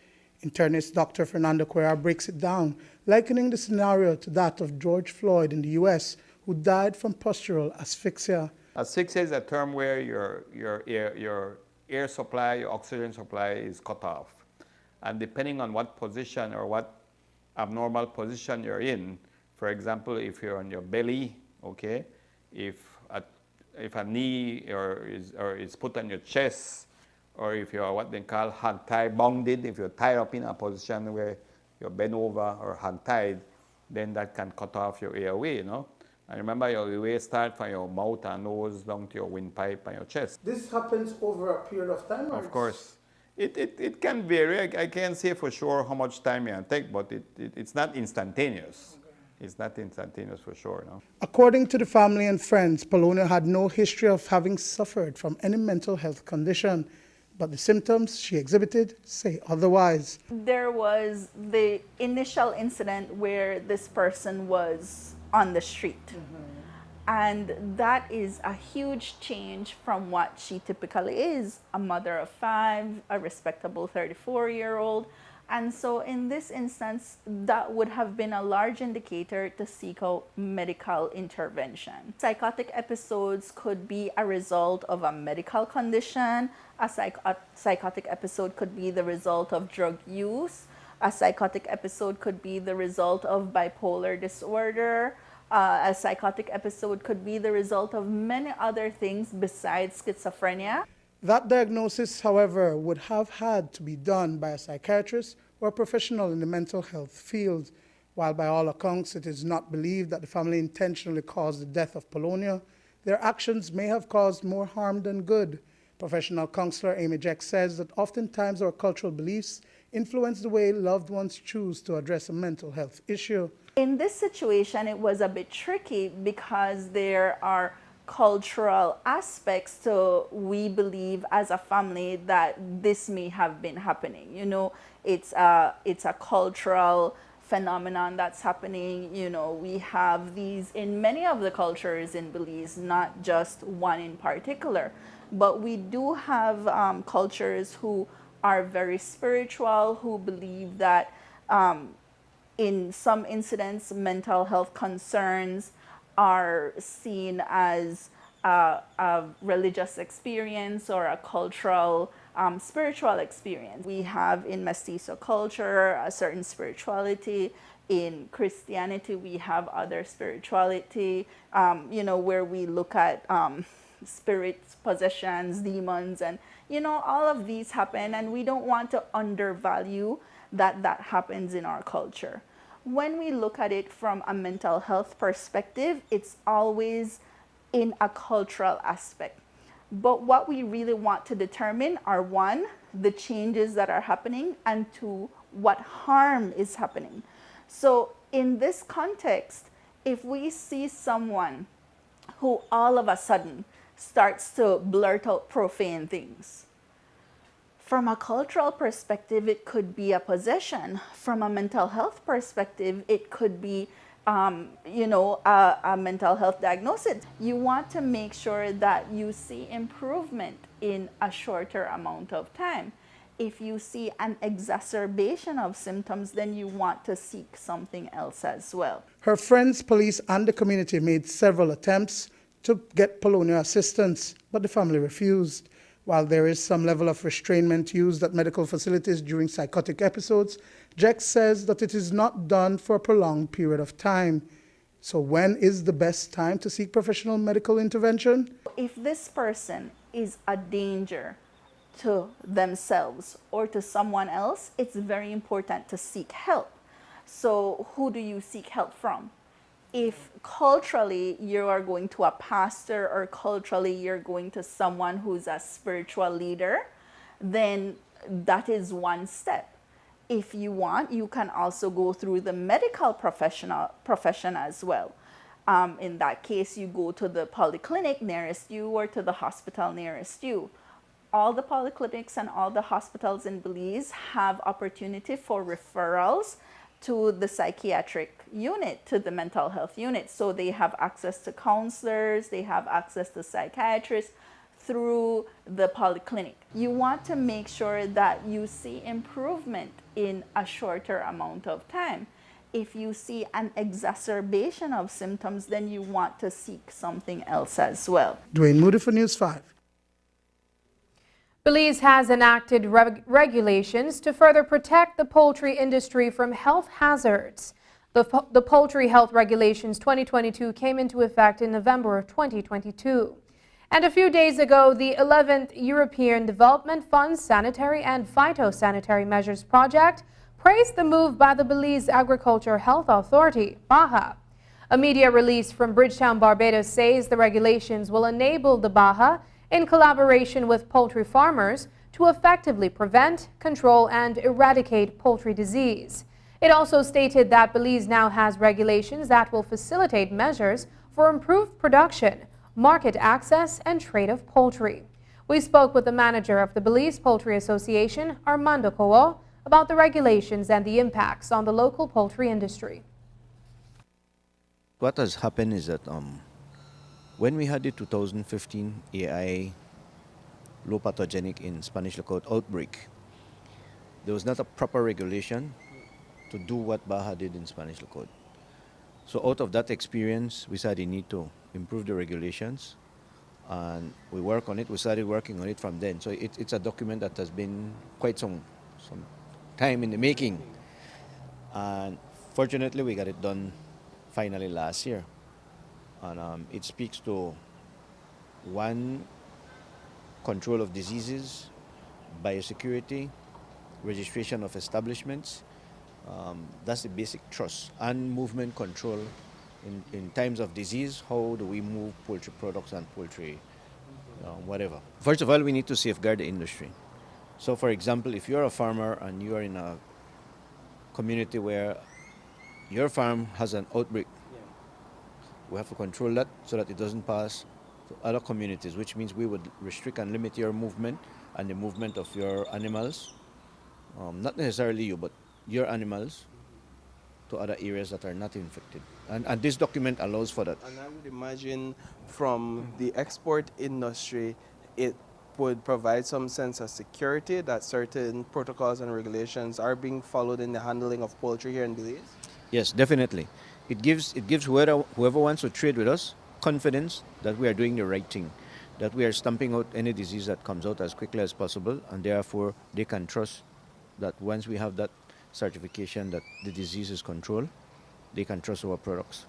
Internist Dr. Fernando Cuellar breaks it down, likening the scenario to that of George Floyd in the U.S., who died from postural asphyxia. Asphyxia is a term where your air supply, your oxygen supply is cut off. And depending on what position or what abnormal position you're in, for example, if you're on your belly, okay, if a knee is put on your chest, or if you're what they call hand-tied, bounded, if you're tied up in a position where you're bent over or hand-tied, then that can cut off your airway, you know. And remember, your airway starts from your mouth and nose down to your windpipe and your chest. This happens over a period of time? Of course. It can vary. I can't say for sure how much time it can take, but it's not instantaneous. It's not instantaneous for sure. No? According to the family and friends, Polonio had no history of having suffered from any mental health condition, but the symptoms she exhibited say otherwise. There was the initial incident where this person was on the street. And that is a huge change from what she typically is, a mother of 5, a respectable 34-year-old. And so in this instance, that would have been a large indicator to seek out medical intervention. Psychotic episodes could be a result of a medical condition. A psychotic episode could be the result of drug use. A psychotic episode could be the result of bipolar disorder. A psychotic episode could be the result of many other things besides schizophrenia. That diagnosis, however, would have had to be done by a psychiatrist or a professional in the mental health field. While by all accounts it is not believed that the family intentionally caused the death of Polonia, their actions may have caused more harm than good. Professional counselor Amy Jack says that oftentimes our cultural beliefs influence the way loved ones choose to address a mental health issue. In this situation, it was a bit tricky because there are cultural aspects to we believe as a family that this may have been happening. You know, it's a cultural phenomenon that's happening. You know, we have these in many of the cultures in Belize, not just one in particular, but we do have cultures who are very spiritual, who believe that in some incidents, mental health concerns are seen as a religious experience or a cultural, spiritual experience. We have in Mestizo culture a certain spirituality. In Christianity, we have other spirituality, you know, where we look at spirits, possessions, demons, and, you know, all of these happen, and we don't want to undervalue that happens in our culture. When we look at it from a mental health perspective, it's always in a cultural aspect. But what we really want to determine are, one, the changes that are happening, and two, what harm is happening. So in this context, if we see someone who all of a sudden starts to blurt out profane things, from a cultural perspective, it could be a possession. From a mental health perspective, it could be, you know, a mental health diagnosis. You want to make sure that you see improvement in a shorter amount of time. If you see an exacerbation of symptoms, then you want to seek something else as well. Her friends, police, and the community made several attempts to get Polonia assistance, but the family refused. While there is some level of restrainment used at medical facilities during psychotic episodes, Jack says that it is not done for a prolonged period of time. So when is the best time to seek professional medical intervention? If this person is a danger to themselves or to someone else, it's very important to seek help. So who do you seek help from? If culturally you are going to a pastor, or culturally you're going to someone who's a spiritual leader, then that is one step. If you want, you can also go through the medical profession as well. In that case, you go to the polyclinic nearest you or to the hospital nearest you. All the polyclinics and all the hospitals in Belize have opportunity for referrals to the psychiatric unit, to the mental health unit. So they have access to counselors, they have access to psychiatrists through the polyclinic. You want to make sure that you see improvement in a shorter amount of time. If you see an exacerbation of symptoms, then you want to seek something else as well. Dwayne Moody for News 5. Belize has enacted regulations to further protect the poultry industry from health hazards. The Poultry Health Regulations 2022 came into effect in November of 2022. And a few days ago, the 11th European Development Fund's Sanitary and Phytosanitary Measures Project praised the move by the Belize Agriculture Health Authority, BAHA. A media release from Bridgetown, Barbados says the regulations will enable the BAHA, in collaboration with poultry farmers, to effectively prevent, control, and eradicate poultry disease. It also stated that Belize now has regulations that will facilitate measures for improved production, market access, and trade of poultry. We spoke with the manager of the Belize Poultry Association, Armando Coo, about the regulations and the impacts on the local poultry industry. What has happened is that when we had the 2015 AI low pathogenic in Spanish lookout outbreak, there was not a proper regulation to do what Baja did in Spanish lookout. So out of that experience, we said we need to improve the regulations, and we work on it. We started working on it from then. So it's a document that has been quite some time in the making. And fortunately, we got it done finally last year. And it speaks to, one, control of diseases, biosecurity, registration of establishments. That's the basic trust. And movement control in times of disease. How do we move poultry products and poultry whatever? First of all, we need to safeguard the industry. So for example, if you're a farmer and you are in a community where your farm has an outbreak, we have to control that so that it doesn't pass to other communities, which means we would restrict and limit your movement and the movement of your animals, not necessarily you, but your animals, to other areas that are not infected. And this document allows for that. And I would imagine from the export industry, it would provide some sense of security that certain protocols and regulations are being followed in the handling of poultry here in Belize? Yes, definitely. It gives whoever wants to trade with us confidence that we are doing the right thing, that we are stamping out any disease that comes out as quickly as possible, and therefore they can trust that once we have that certification that the disease is controlled, they can trust our products.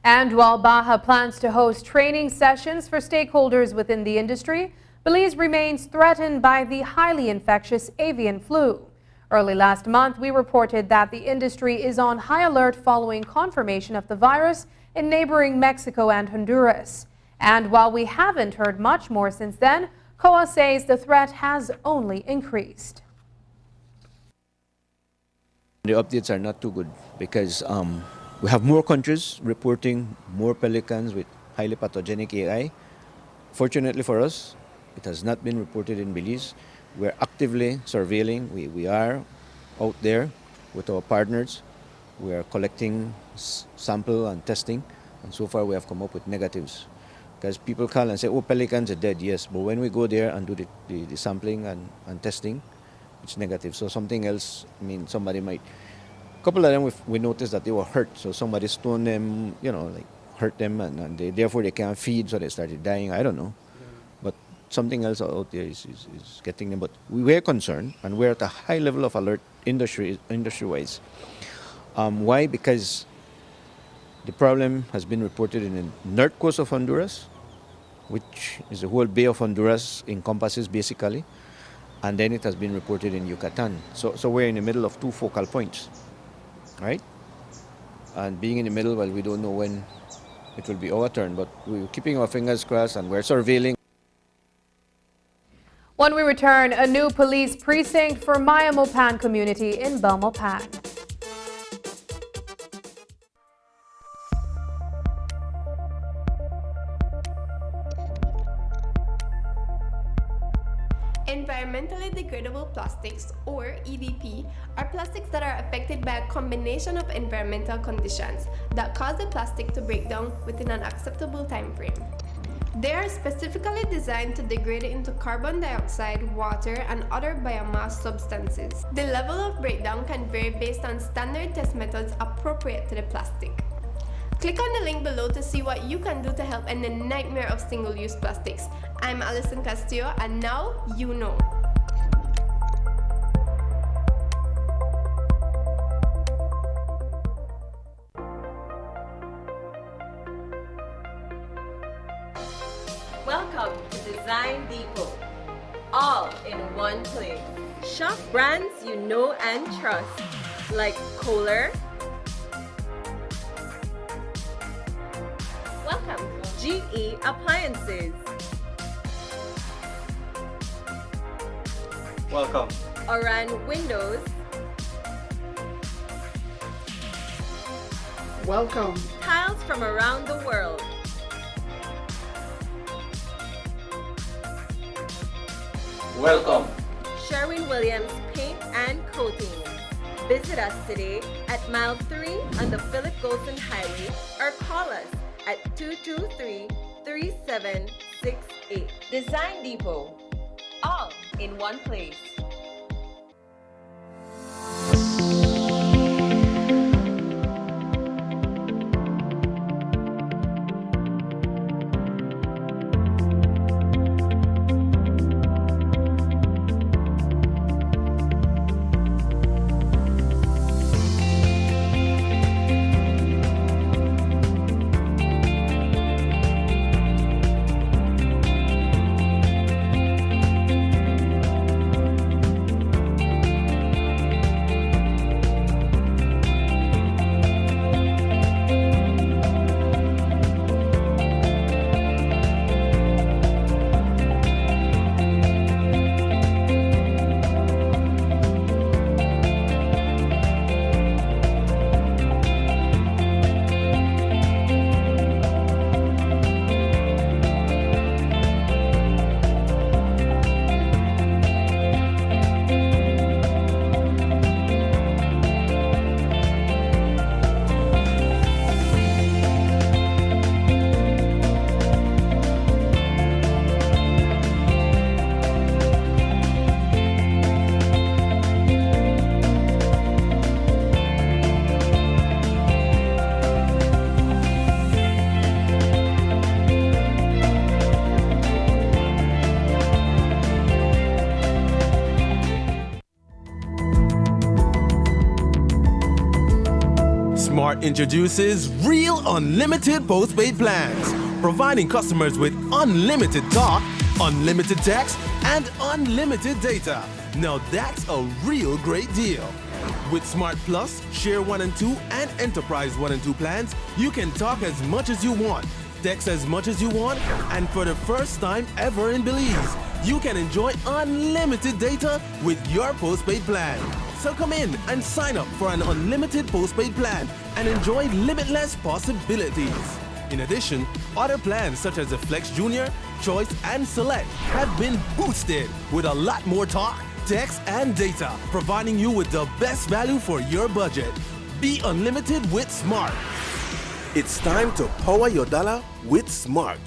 And while Baja plans to host training sessions for stakeholders within the industry, Belize remains threatened by the highly infectious avian flu. Early last month, we reported that the industry is on high alert following confirmation of the virus in neighboring Mexico and Honduras. And while we haven't heard much more since then, COA says the threat has only increased. The updates are not too good because we have more countries reporting more pelicans with highly pathogenic AI. Fortunately for us, it has not been reported in Belize. We're actively surveilling. We are out there with our partners. We are collecting sample and testing, and so far we have come up with negatives. Because people call and say, oh, pelicans are dead, yes, but when we go there and do the sampling and testing, it's negative. So something else, I mean, somebody might, a couple of them we noticed that they were hurt, so somebody stoned them, like hurt them, and therefore they can't feed, so they started dying. I don't know. But something else out there is getting them. But we're concerned, and we're at a high level of alert industry-wise. Why? Because the problem has been reported in the north coast of Honduras, which is the whole Bay of Honduras encompasses basically, and then it has been reported in Yucatan. So we're in the middle of two focal points, right? And being in the middle, well, we don't know when it will be our turn, but we're keeping our fingers crossed and we're surveilling. When we return, a new police precinct for Belmopan community in Belmopan. Environmentally degradable plastics, or EDP, are plastics that are affected by a combination of environmental conditions that cause the plastic to break down within an acceptable time frame. They are specifically designed to degrade into carbon dioxide, water, and other biomass substances. The level of breakdown can vary based on standard test methods appropriate to the plastic. Click on the link below to see what you can do to help end the nightmare of single-use plastics. I'm Alison Castillo, and now you know. Welcome to Design Depot. All in one place. Shop brands you know and trust, like Kohler. Welcome, GE Appliances. Welcome, Oran Windows. Welcome, Tiles from around the world. Welcome, Sherwin-Williams Paint and Coatings. Visit us today at mile 3 on the Philip Golson Highway or call us at 223-3768. Design Depot. All in one place. Smart introduces Real Unlimited Postpaid Plans, providing customers with unlimited talk, unlimited text, and unlimited data. Now that's a real great deal. With Smart Plus, Share 1 and 2, and Enterprise 1 and 2 plans, you can talk as much as you want, text as much as you want, and for the first time ever in Belize, you can enjoy unlimited data with your postpaid plan. So come in and sign up for an unlimited postpaid plan and enjoy limitless possibilities. In addition, other plans such as the Flex Junior, Choice, and Select have been boosted with a lot more talk, text, and data, providing you with the best value for your budget. Be unlimited with Smart. It's time to power your dollar with Smart.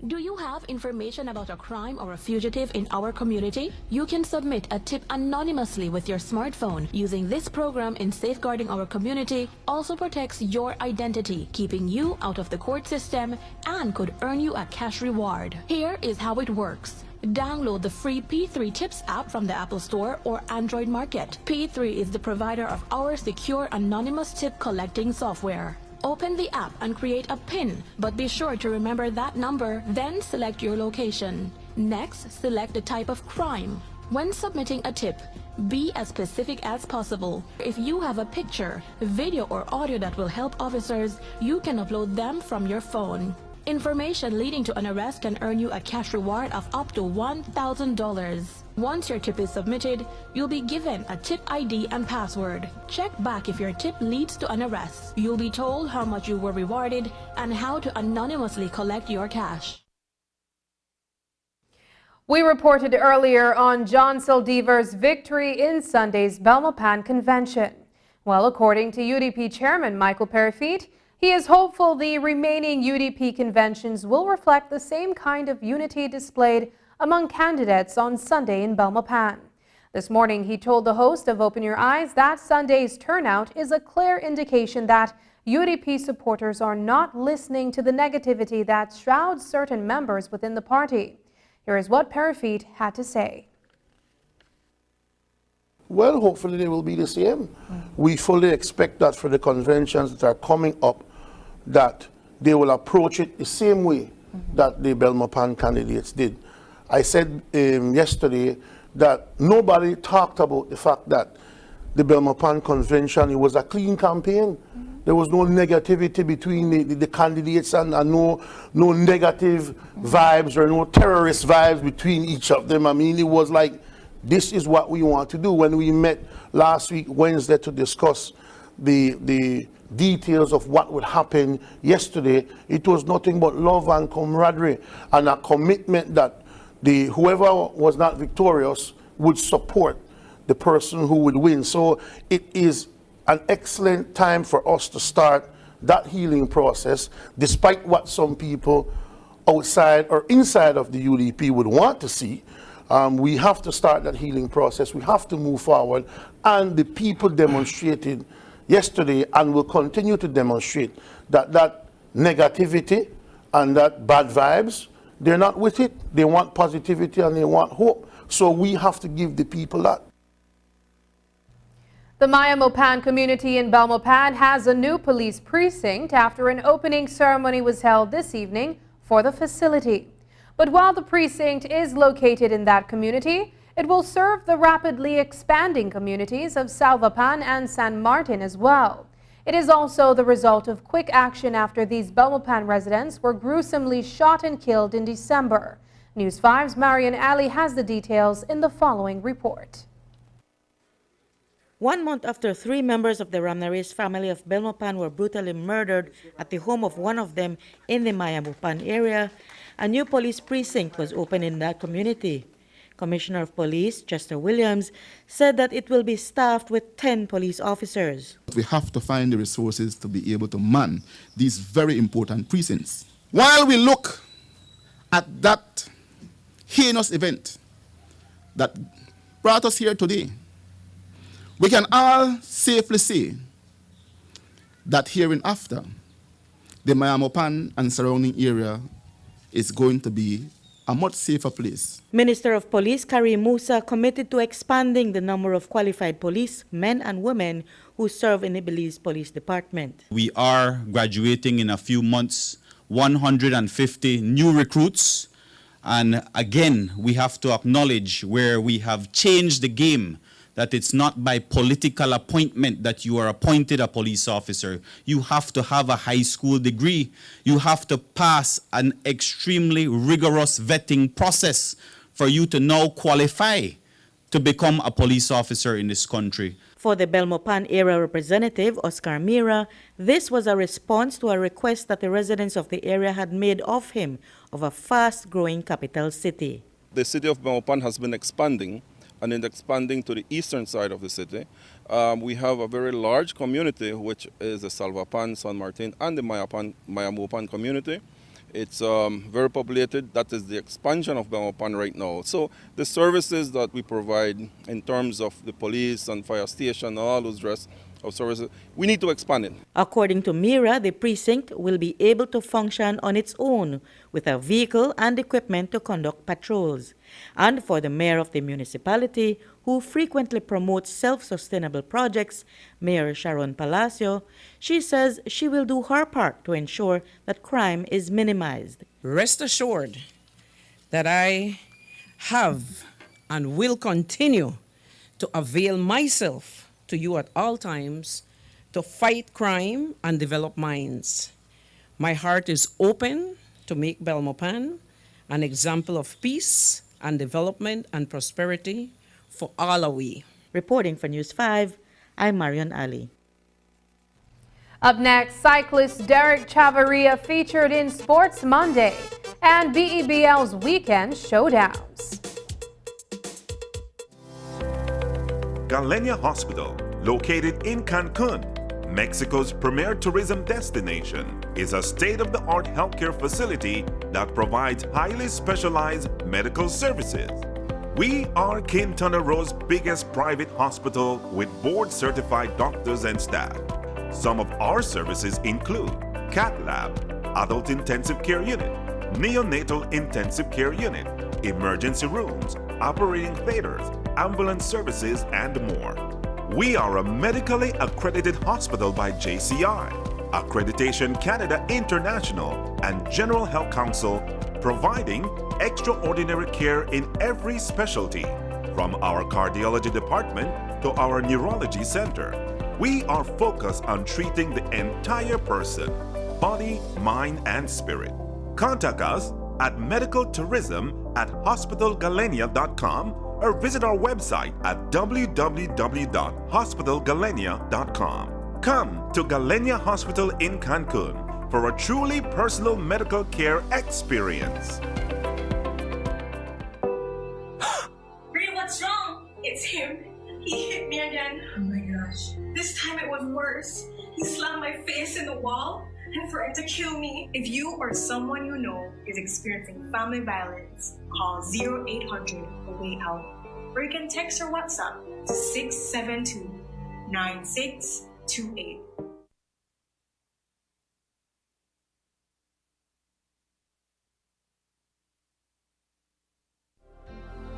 Do you have information about a crime or a fugitive in our community? You can submit a tip anonymously with your smartphone. Using this program in safeguarding our community also protects your identity, keeping you out of the court system, and could earn you a cash reward. Here is how it works. Download the free P3 Tips app from the Apple Store or Android Market. P3 is the provider of our secure anonymous tip collecting software. Open the app and create a PIN, but be sure to remember that number, then select your location. Next, select the type of crime. When submitting a tip, be as specific as possible. If you have a picture, video, or audio that will help officers, you can upload them from your phone. Information leading to an arrest can earn you a cash reward of up to $1,000. Once your tip is submitted, you'll be given a tip ID and password. Check back if your tip leads to an arrest. You'll be told how much you were rewarded and how to anonymously collect your cash. We reported earlier on John Saldivar's victory in Sunday's Belmopan convention. Well, according to UDP Chairman Michael Perifit, he is hopeful the remaining UDP conventions will reflect the same kind of unity displayed among candidates on Sunday in Belmopan. This morning, he told the host of Open Your Eyes that Sunday's turnout is a clear indication that UDP supporters are not listening to the negativity that shrouds certain members within the party. Here is what Perifit had to say. Well, hopefully they will be the same. We fully expect that for the conventions that are coming up, that they will approach it the same way that the Belmopan candidates did. I said yesterday that nobody talked about the fact that the Belmopan convention, it was a clean campaign. There was no negativity between the candidates and no negative vibes or no terrorist vibes between each of them. I mean, it was like, this is what we want to do. When we met last week, Wednesday, to discuss the details of what would happen yesterday, it was nothing but love and camaraderie and a commitment that whoever was not victorious would support the person who would win. So it is an excellent time for us to start that healing process, despite what some people outside or inside of the UDP would want to see. We have to start that healing process. We have to move forward. And the people demonstrated yesterday and will continue to demonstrate that negativity and that bad vibes, they're not with it. They want positivity and they want hope. So we have to give the people that. The Mayamopan community in Belmopan has a new police precinct after an opening ceremony was held this evening for the facility. But while the precinct is located in that community, it will serve the rapidly expanding communities of Salvapan and San Martin as well. It is also the result of quick action after these Belmopan residents were gruesomely shot and killed in December. News 5's Marian Ali has the details in the following report. 1 month after 3 members of the Ramnaresh family of Belmopan were brutally murdered at the home of one of them in the Mayamopan area, a new police precinct was opened in that community. Commissioner of Police, Chester Williams, said that it will be staffed with 10 police officers. We have to find the resources to be able to man these very important precincts. While we look at that heinous event that brought us here today, we can all safely say that hereinafter, the Mayamopan and surrounding area is going to be a much safer place. Minister of Police Karim Musa committed to expanding the number of qualified police men and women who serve in the Belize Police Department. We are graduating in a few months 150 new recruits. And again, we have to acknowledge where we have changed the game, that it's not by political appointment that you are appointed a police officer. You have to have a high school degree. You have to pass an extremely rigorous vetting process for you to now qualify to become a police officer in this country. For the Belmopan area representative, Oscar Mira, this was a response to a request that the residents of the area had made of him of a fast-growing capital city. The city of Belmopan has been expanding, and in expanding to the eastern side of the city, we have a very large community, which is the Salvapan, San Martin, and the Mayamopan community. It's very populated. That is the expansion of Belmopan right now. So the services that we provide in terms of the police and fire station and all those rest of services, we need to expand it. According to Mira, the precinct will be able to function on its own with a vehicle and equipment to conduct patrols. And for the mayor of the municipality, who frequently promotes self-sustainable projects, Mayor Sharon Palacio, she says she will do her part to ensure that crime is minimized. Rest assured that I have and will continue to avail myself to you at all times to fight crime and develop minds. My heart is open to make Belmopan an example of peace and development and prosperity for all of we. Reporting for News 5, I'm Marion Ali. Up next, cyclist Derek Chavarria featured in Sports Monday and BEBL's Weekend Showdowns. Galenia Hospital, located in Cancun, Mexico's premier tourism destination, is a state-of-the-art healthcare facility that provides highly specialized medical services. We are Quintana Roo's biggest private hospital with board-certified doctors and staff. Some of our services include Cath Lab, Adult Intensive Care Unit, Neonatal Intensive Care Unit, emergency rooms, operating theaters, ambulance services, and more. We are a medically accredited hospital by JCI, Accreditation Canada International, and General Health Council, providing extraordinary care in every specialty, from our cardiology department to our neurology center. We are focused on treating the entire person, body, mind, and spirit. Contact us at medicaltourism@hospitalgalenia.com or visit our website at www.hospitalgalenia.com. Come to Galenia Hospital in Cancun for a truly personal medical care experience. Ray, what's wrong? It's him. He hit me again. Oh my gosh. This time it was worse. He slammed my face in the wall and threatened to kill me. If you or someone you know is experiencing family violence, call 0800 for Way Out. Or you can text or WhatsApp to 672-9628.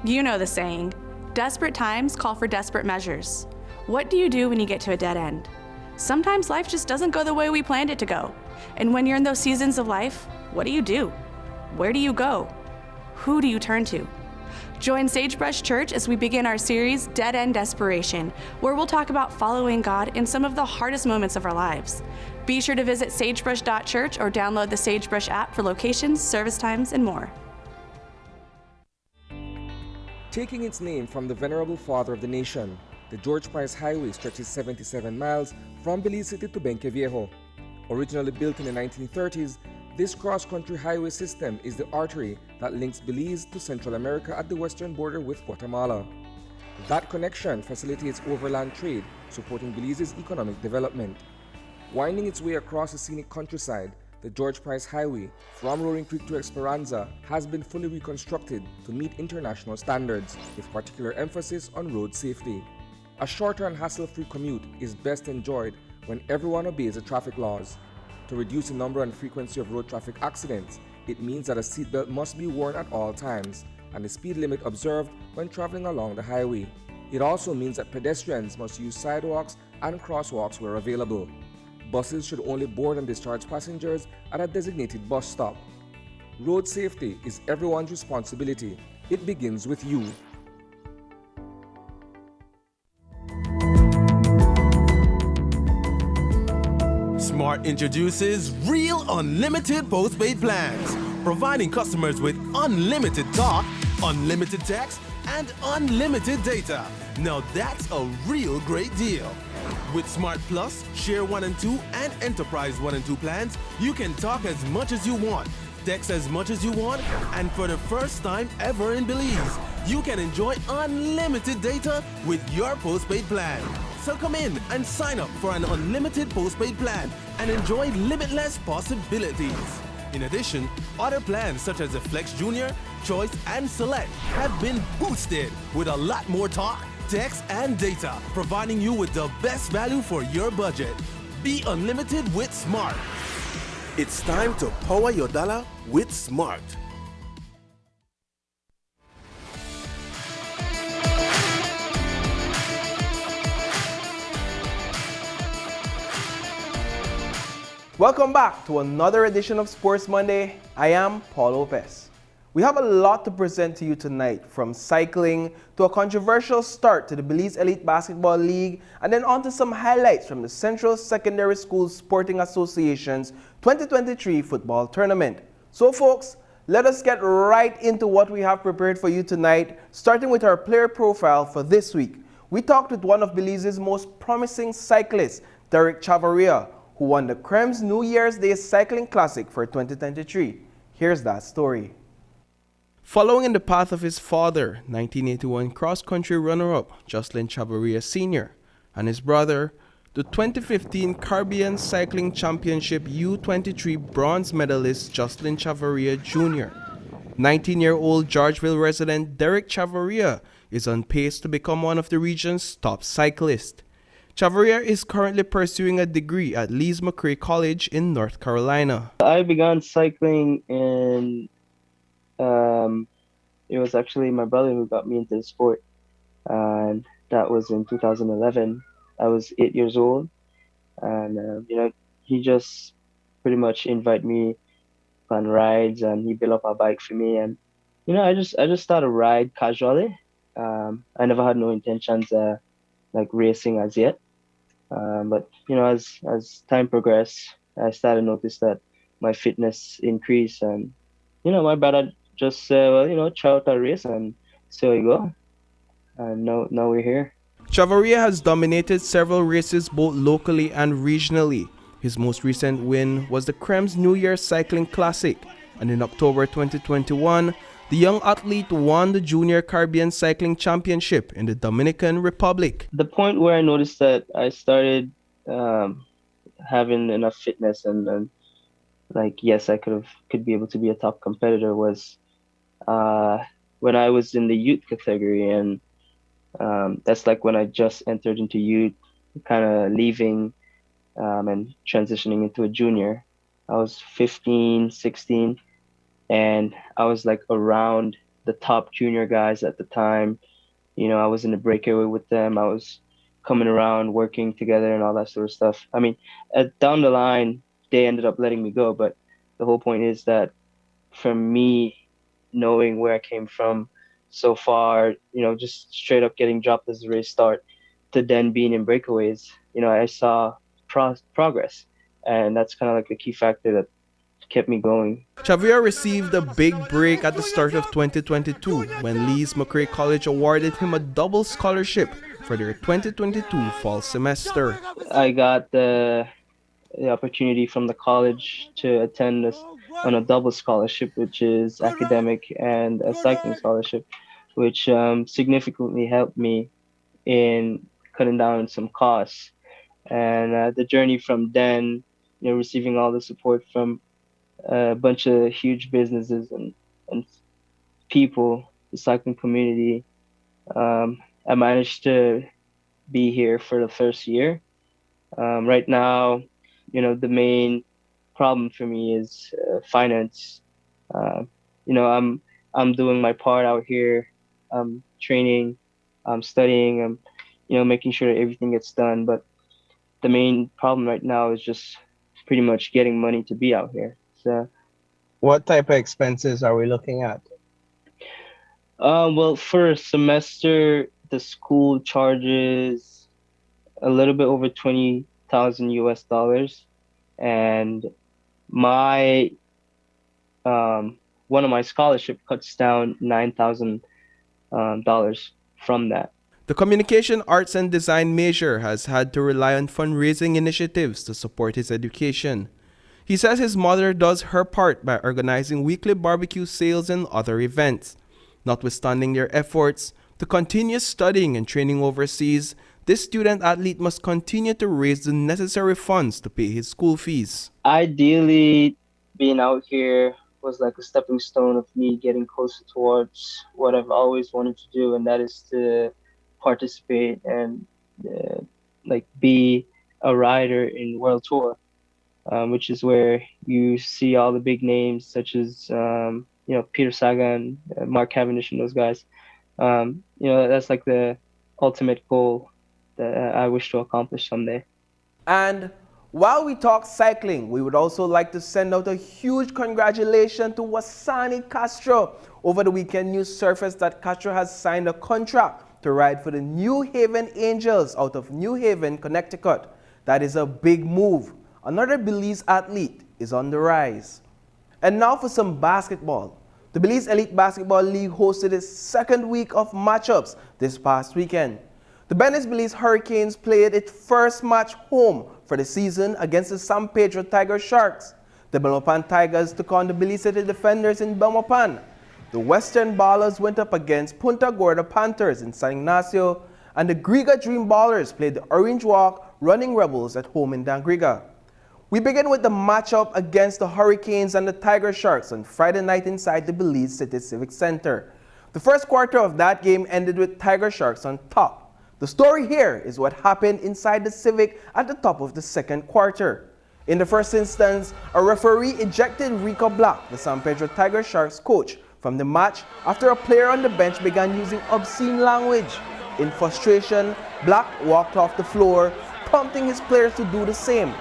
You know the saying, desperate times call for desperate measures. What do you do when you get to a dead end? Sometimes life just doesn't go the way we planned it to go. And when you're in those seasons of life, what do you do? Where do you go? Who do you turn to? Join Sagebrush Church as we begin our series, Dead End Desperation, where we'll talk about following God in some of the hardest moments of our lives. Be sure to visit sagebrush.church or download the Sagebrush app for locations, service times, and more. Taking its name from the venerable father of the nation, the George Price Highway stretches 77 miles from Belize City to Benqueviejo. Originally built in the 1930s, this cross-country highway system is the artery that links Belize to Central America at the western border with Guatemala. That connection facilitates overland trade, supporting Belize's economic development. Winding its way across the scenic countryside, the George Price Highway, from Roaring Creek to Esperanza, has been fully reconstructed to meet international standards, with particular emphasis on road safety. A shorter and hassle-free commute is best enjoyed when everyone obeys the traffic laws. To reduce the number and frequency of road traffic accidents, It means that a seatbelt must be worn at all times and the speed limit observed when traveling along the highway. It also means that pedestrians must use sidewalks and crosswalks where available. Buses should only board and discharge passengers at a designated bus stop. Road safety is everyone's responsibility. It begins with you. Smart introduces Real Unlimited postpaid plans, providing customers with unlimited talk, unlimited text, and unlimited data. Now that's a real great deal. With Smart Plus, Share 1 and 2, and Enterprise 1 and 2 plans, you can talk as much as you want, text as much as you want, and for the first time ever in Belize, you can enjoy unlimited data with your postpaid plan. So come in and sign up for an unlimited postpaid plan and enjoy limitless possibilities. In addition, other plans such as the Flex Junior, Choice, and Select have been boosted with a lot more talk, text, and data, providing you with the best value for your budget. Be unlimited with Smart. It's time to power your dollar with Smart. Welcome back to another edition of Sports Monday. I am Paul Lopez. We have a lot to present to you tonight, from cycling to a controversial start to the Belize Elite Basketball League, and then on to some highlights from the Central Secondary School Sporting Association's 2023 football tournament. So folks, let us get right into what we have prepared for you tonight, starting with our player profile for this week. We talked with one of Belize's most promising cyclists, Derek Chavarria, who won the Krems New Year's Day Cycling Classic for 2023. Here's that story. Following in the path of his father, 1981 cross-country runner-up Jocelyn Chavarria Sr., and his brother, the 2015 Caribbean Cycling Championship U23 bronze medalist Jocelyn Chavarria Jr. 19-year-old Georgeville resident Derek Chavarria is on pace to become one of the region's top cyclists. Chavarria is currently pursuing a degree at Lees-McRae College in North Carolina. I began cycling in, it was actually my brother who got me into the sport, and that was in 2011. I was 8 years old, and he just pretty much invited me on rides, and he built up a bike for me, and I just started to ride casually. I never had no intentions like racing as yet. But as time progressed, I started to notice that my fitness increased, and my brother just said, well, try out a race, and so you go. And now we're here. Chavarria has dominated several races both locally and regionally. His most recent win was the Krems New Year Cycling Classic, and in October 2021, the young athlete won the Junior Caribbean Cycling Championship in the Dominican Republic. The point where I noticed that I started having enough fitness and yes, I could be able to be a top competitor was when I was in the youth category, and that's like when I just entered into youth, kind of leaving and transitioning into a junior. I was 15, 16. And I was like around the top junior guys at the time. I was in the breakaway with them. I was coming around, working together and all that sort of stuff. I mean, down the line, they ended up letting me go. But the whole point is that for me, knowing where I came from so far, just straight up getting dropped as the race start to then being in breakaways, I saw progress. And that's kind of like the key factor that kept me going. Chavarria received a big break at the start of 2022 when Lees-McRae College awarded him a double scholarship for their 2022 fall semester. I got the opportunity from the college to attend this on a double scholarship, which is academic and a cycling scholarship, which significantly helped me in cutting down some costs. And the journey from then, receiving all the support from a bunch of huge businesses and people, the cycling community. I managed to be here for the first year. Right now, the main problem for me is finance. I'm doing my part out here. I'm training, I'm studying, I'm making sure that everything gets done. But the main problem right now is just pretty much getting money to be out here. So, what type of expenses are we looking at? Well, for a semester, the school charges a little bit over 20,000 US dollars, and my one of my scholarship cuts down $9,000 from that. The Communication Arts and Design major has had to rely on fundraising initiatives to support his education. He says his mother does her part by organizing weekly barbecue sales and other events. Notwithstanding their efforts to continue studying and training overseas, this student athlete must continue to raise the necessary funds to pay his school fees. Ideally, being out here was like a stepping stone of me getting closer towards what I've always wanted to do, and that is to participate and be a rider in World Tour, which is where you see all the big names such as Peter Sagan, Mark Cavendish, and those guys. That's like the ultimate goal that I wish to accomplish someday. And while we talk cycling, we would also like to send out a huge congratulations to Wasani Castro. Over the weekend, news surfaced that Castro has signed a contract to ride for the New Haven Angels out of New Haven, Connecticut. That is a big move. Another Belize athlete is on the rise. And now for some basketball. The Belize Elite Basketball League hosted its second week of matchups this past weekend. The Venice Belize Hurricanes played its first match home for the season against the San Pedro Tiger Sharks. The Belmopan Tigers took on the Belize City Defenders in Belmopan. The Western Ballers went up against Punta Gorda Panthers in San Ignacio, and the Griga Dream Ballers played the Orange Walk Running Rebels at home in Dangriga. We begin with the matchup against the Hurricanes and the Tiger Sharks on Friday night inside the Belize City Civic Center. The first quarter of that game ended with Tiger Sharks on top. The story here is what happened inside the Civic at the top of the second quarter. In the first instance, a referee ejected Rico Black, the San Pedro Tiger Sharks coach, from the match after a player on the bench began using obscene language. In frustration, Black walked off the floor, prompting his players to do the same.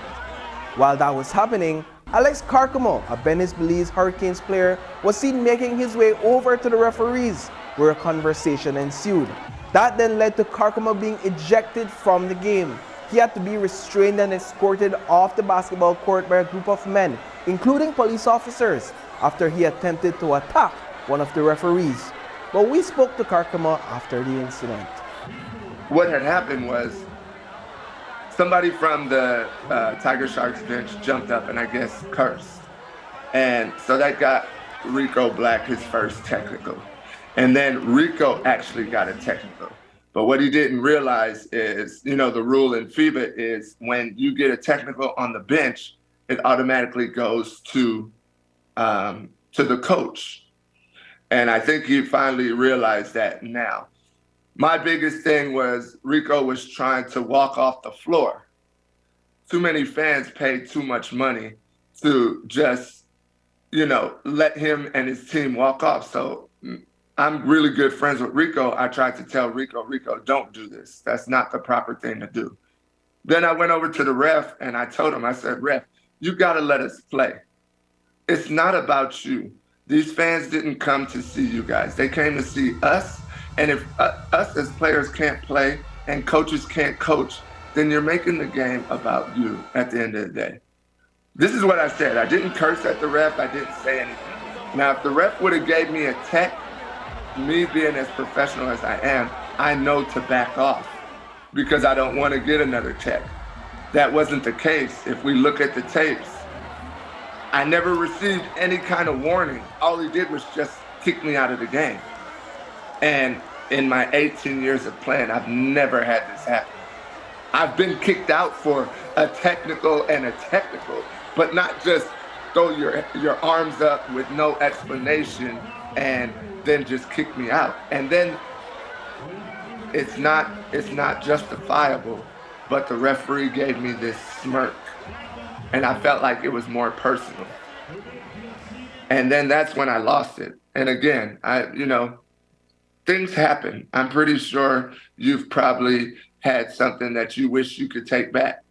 While that was happening, Alex Carcamo, a Venice Belize Hurricanes player, was seen making his way over to the referees, where a conversation ensued. That then led to Carcamo being ejected from the game. He had to be restrained and escorted off the basketball court by a group of men, including police officers, after he attempted to attack one of the referees. But we spoke to Carcamo after the incident. What had happened was somebody from the Tiger Sharks bench jumped up and I guess cursed. And so that got Rico Black his first technical. And then Rico actually got a technical. But what he didn't realize is, the rule in FIBA is when you get a technical on the bench, it automatically goes to the coach. And I think he finally realized that now. My biggest thing was Rico was trying to walk off the floor. Too many fans paid too much money to just, let him and his team walk off. So I'm really good friends with Rico. I tried to tell Rico, don't do this. That's not the proper thing to do. Then I went over to the ref and I told him, I said, ref, you got to let us play. It's not about you. These fans didn't come to see you guys. They came to see us. And if us as players can't play and coaches can't coach, then you're making the game about you at the end of the day. This is what I said. I didn't curse at the ref. I didn't say anything. Now, if the ref would have gave me a tech, me being as professional as I am, I know to back off because I don't want to get another check. That wasn't the case. If we look at the tapes, I never received any kind of warning. All he did was just kick me out of the game. And in my 18 years of playing, I've never had this happen. I've been kicked out for a technical and a technical, but not just throw your arms up with no explanation and then just kick me out. And then it's not justifiable, but the referee gave me this smirk and I felt like it was more personal. And then that's when I lost it. And again, things happen. I'm pretty sure you've probably had something that you wish you could take back.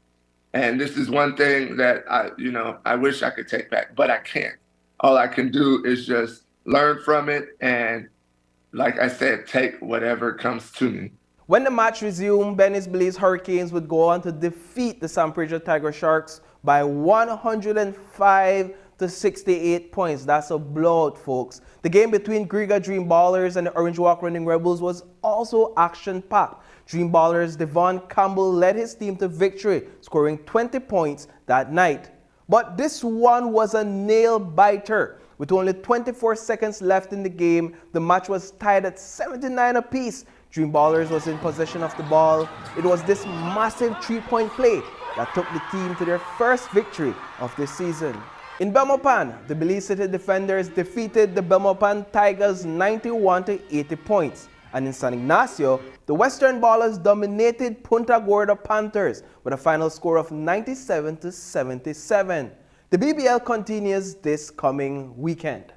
And this is one thing that I wish I could take back, but I can't. All I can do is just learn from it and, like I said, take whatever comes to me. When the match resumed, Benny's believes Hurricanes would go on to defeat the San Pedro Tiger Sharks by 105 to 68 points. That's a blowout, folks. The game between Griga Dream Ballers and the Orange Walk Running Rebels was also action-packed. Dream Ballers Devon Campbell led his team to victory, scoring 20 points that night. But this one was a nail-biter. With only 24 seconds left in the game, the match was tied at 79 apiece. Dream Ballers was in possession of the ball. It was this massive three-point play that took the team to their first victory of the season. In Belmopan, the Belize City defenders defeated the Belmopan Tigers 91 to 80 points. And in San Ignacio, the Western Ballers dominated Punta Gorda Panthers with a final score of 97 to 77. The BBL continues this coming weekend.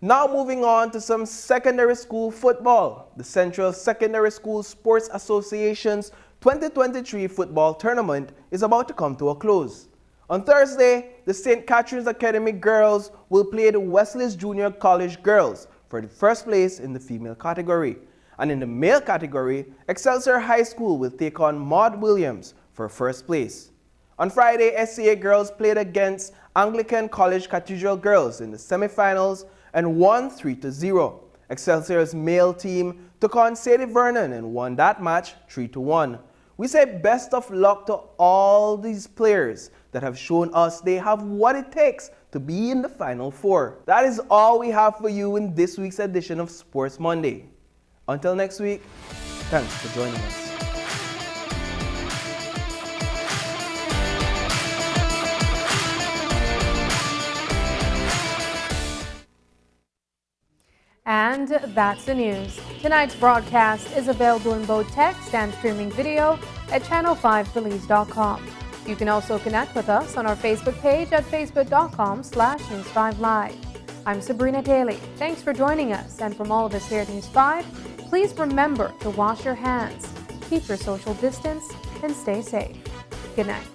Now moving on to some secondary school football. The Central Secondary School Sports Association's 2023 football tournament is about to come to a close. On Thursday, the St. Catherine's Academy girls will play the Wesley's Junior College girls for the first place in the female category. And in the male category, Excelsior High School will take on Maud Williams for first place. On Friday, SCA girls played against Anglican College Cathedral girls in the semifinals and won 3-0. Excelsior's male team took on Sadie Vernon and won that match 3-1. We say best of luck to all these players that have shown us they have what it takes to be in the Final Four. That is all we have for you in this week's edition of Sports Monday. Until next week, thanks for joining us. And that's the news. Tonight's broadcast is available in both text and streaming video at channel5belize.com. You can also connect with us on our Facebook page at facebook.com/News5Live. I'm Sabrina Daly. Thanks for joining us. And from all of us here at News 5, please remember to wash your hands, keep your social distance, and stay safe. Good night.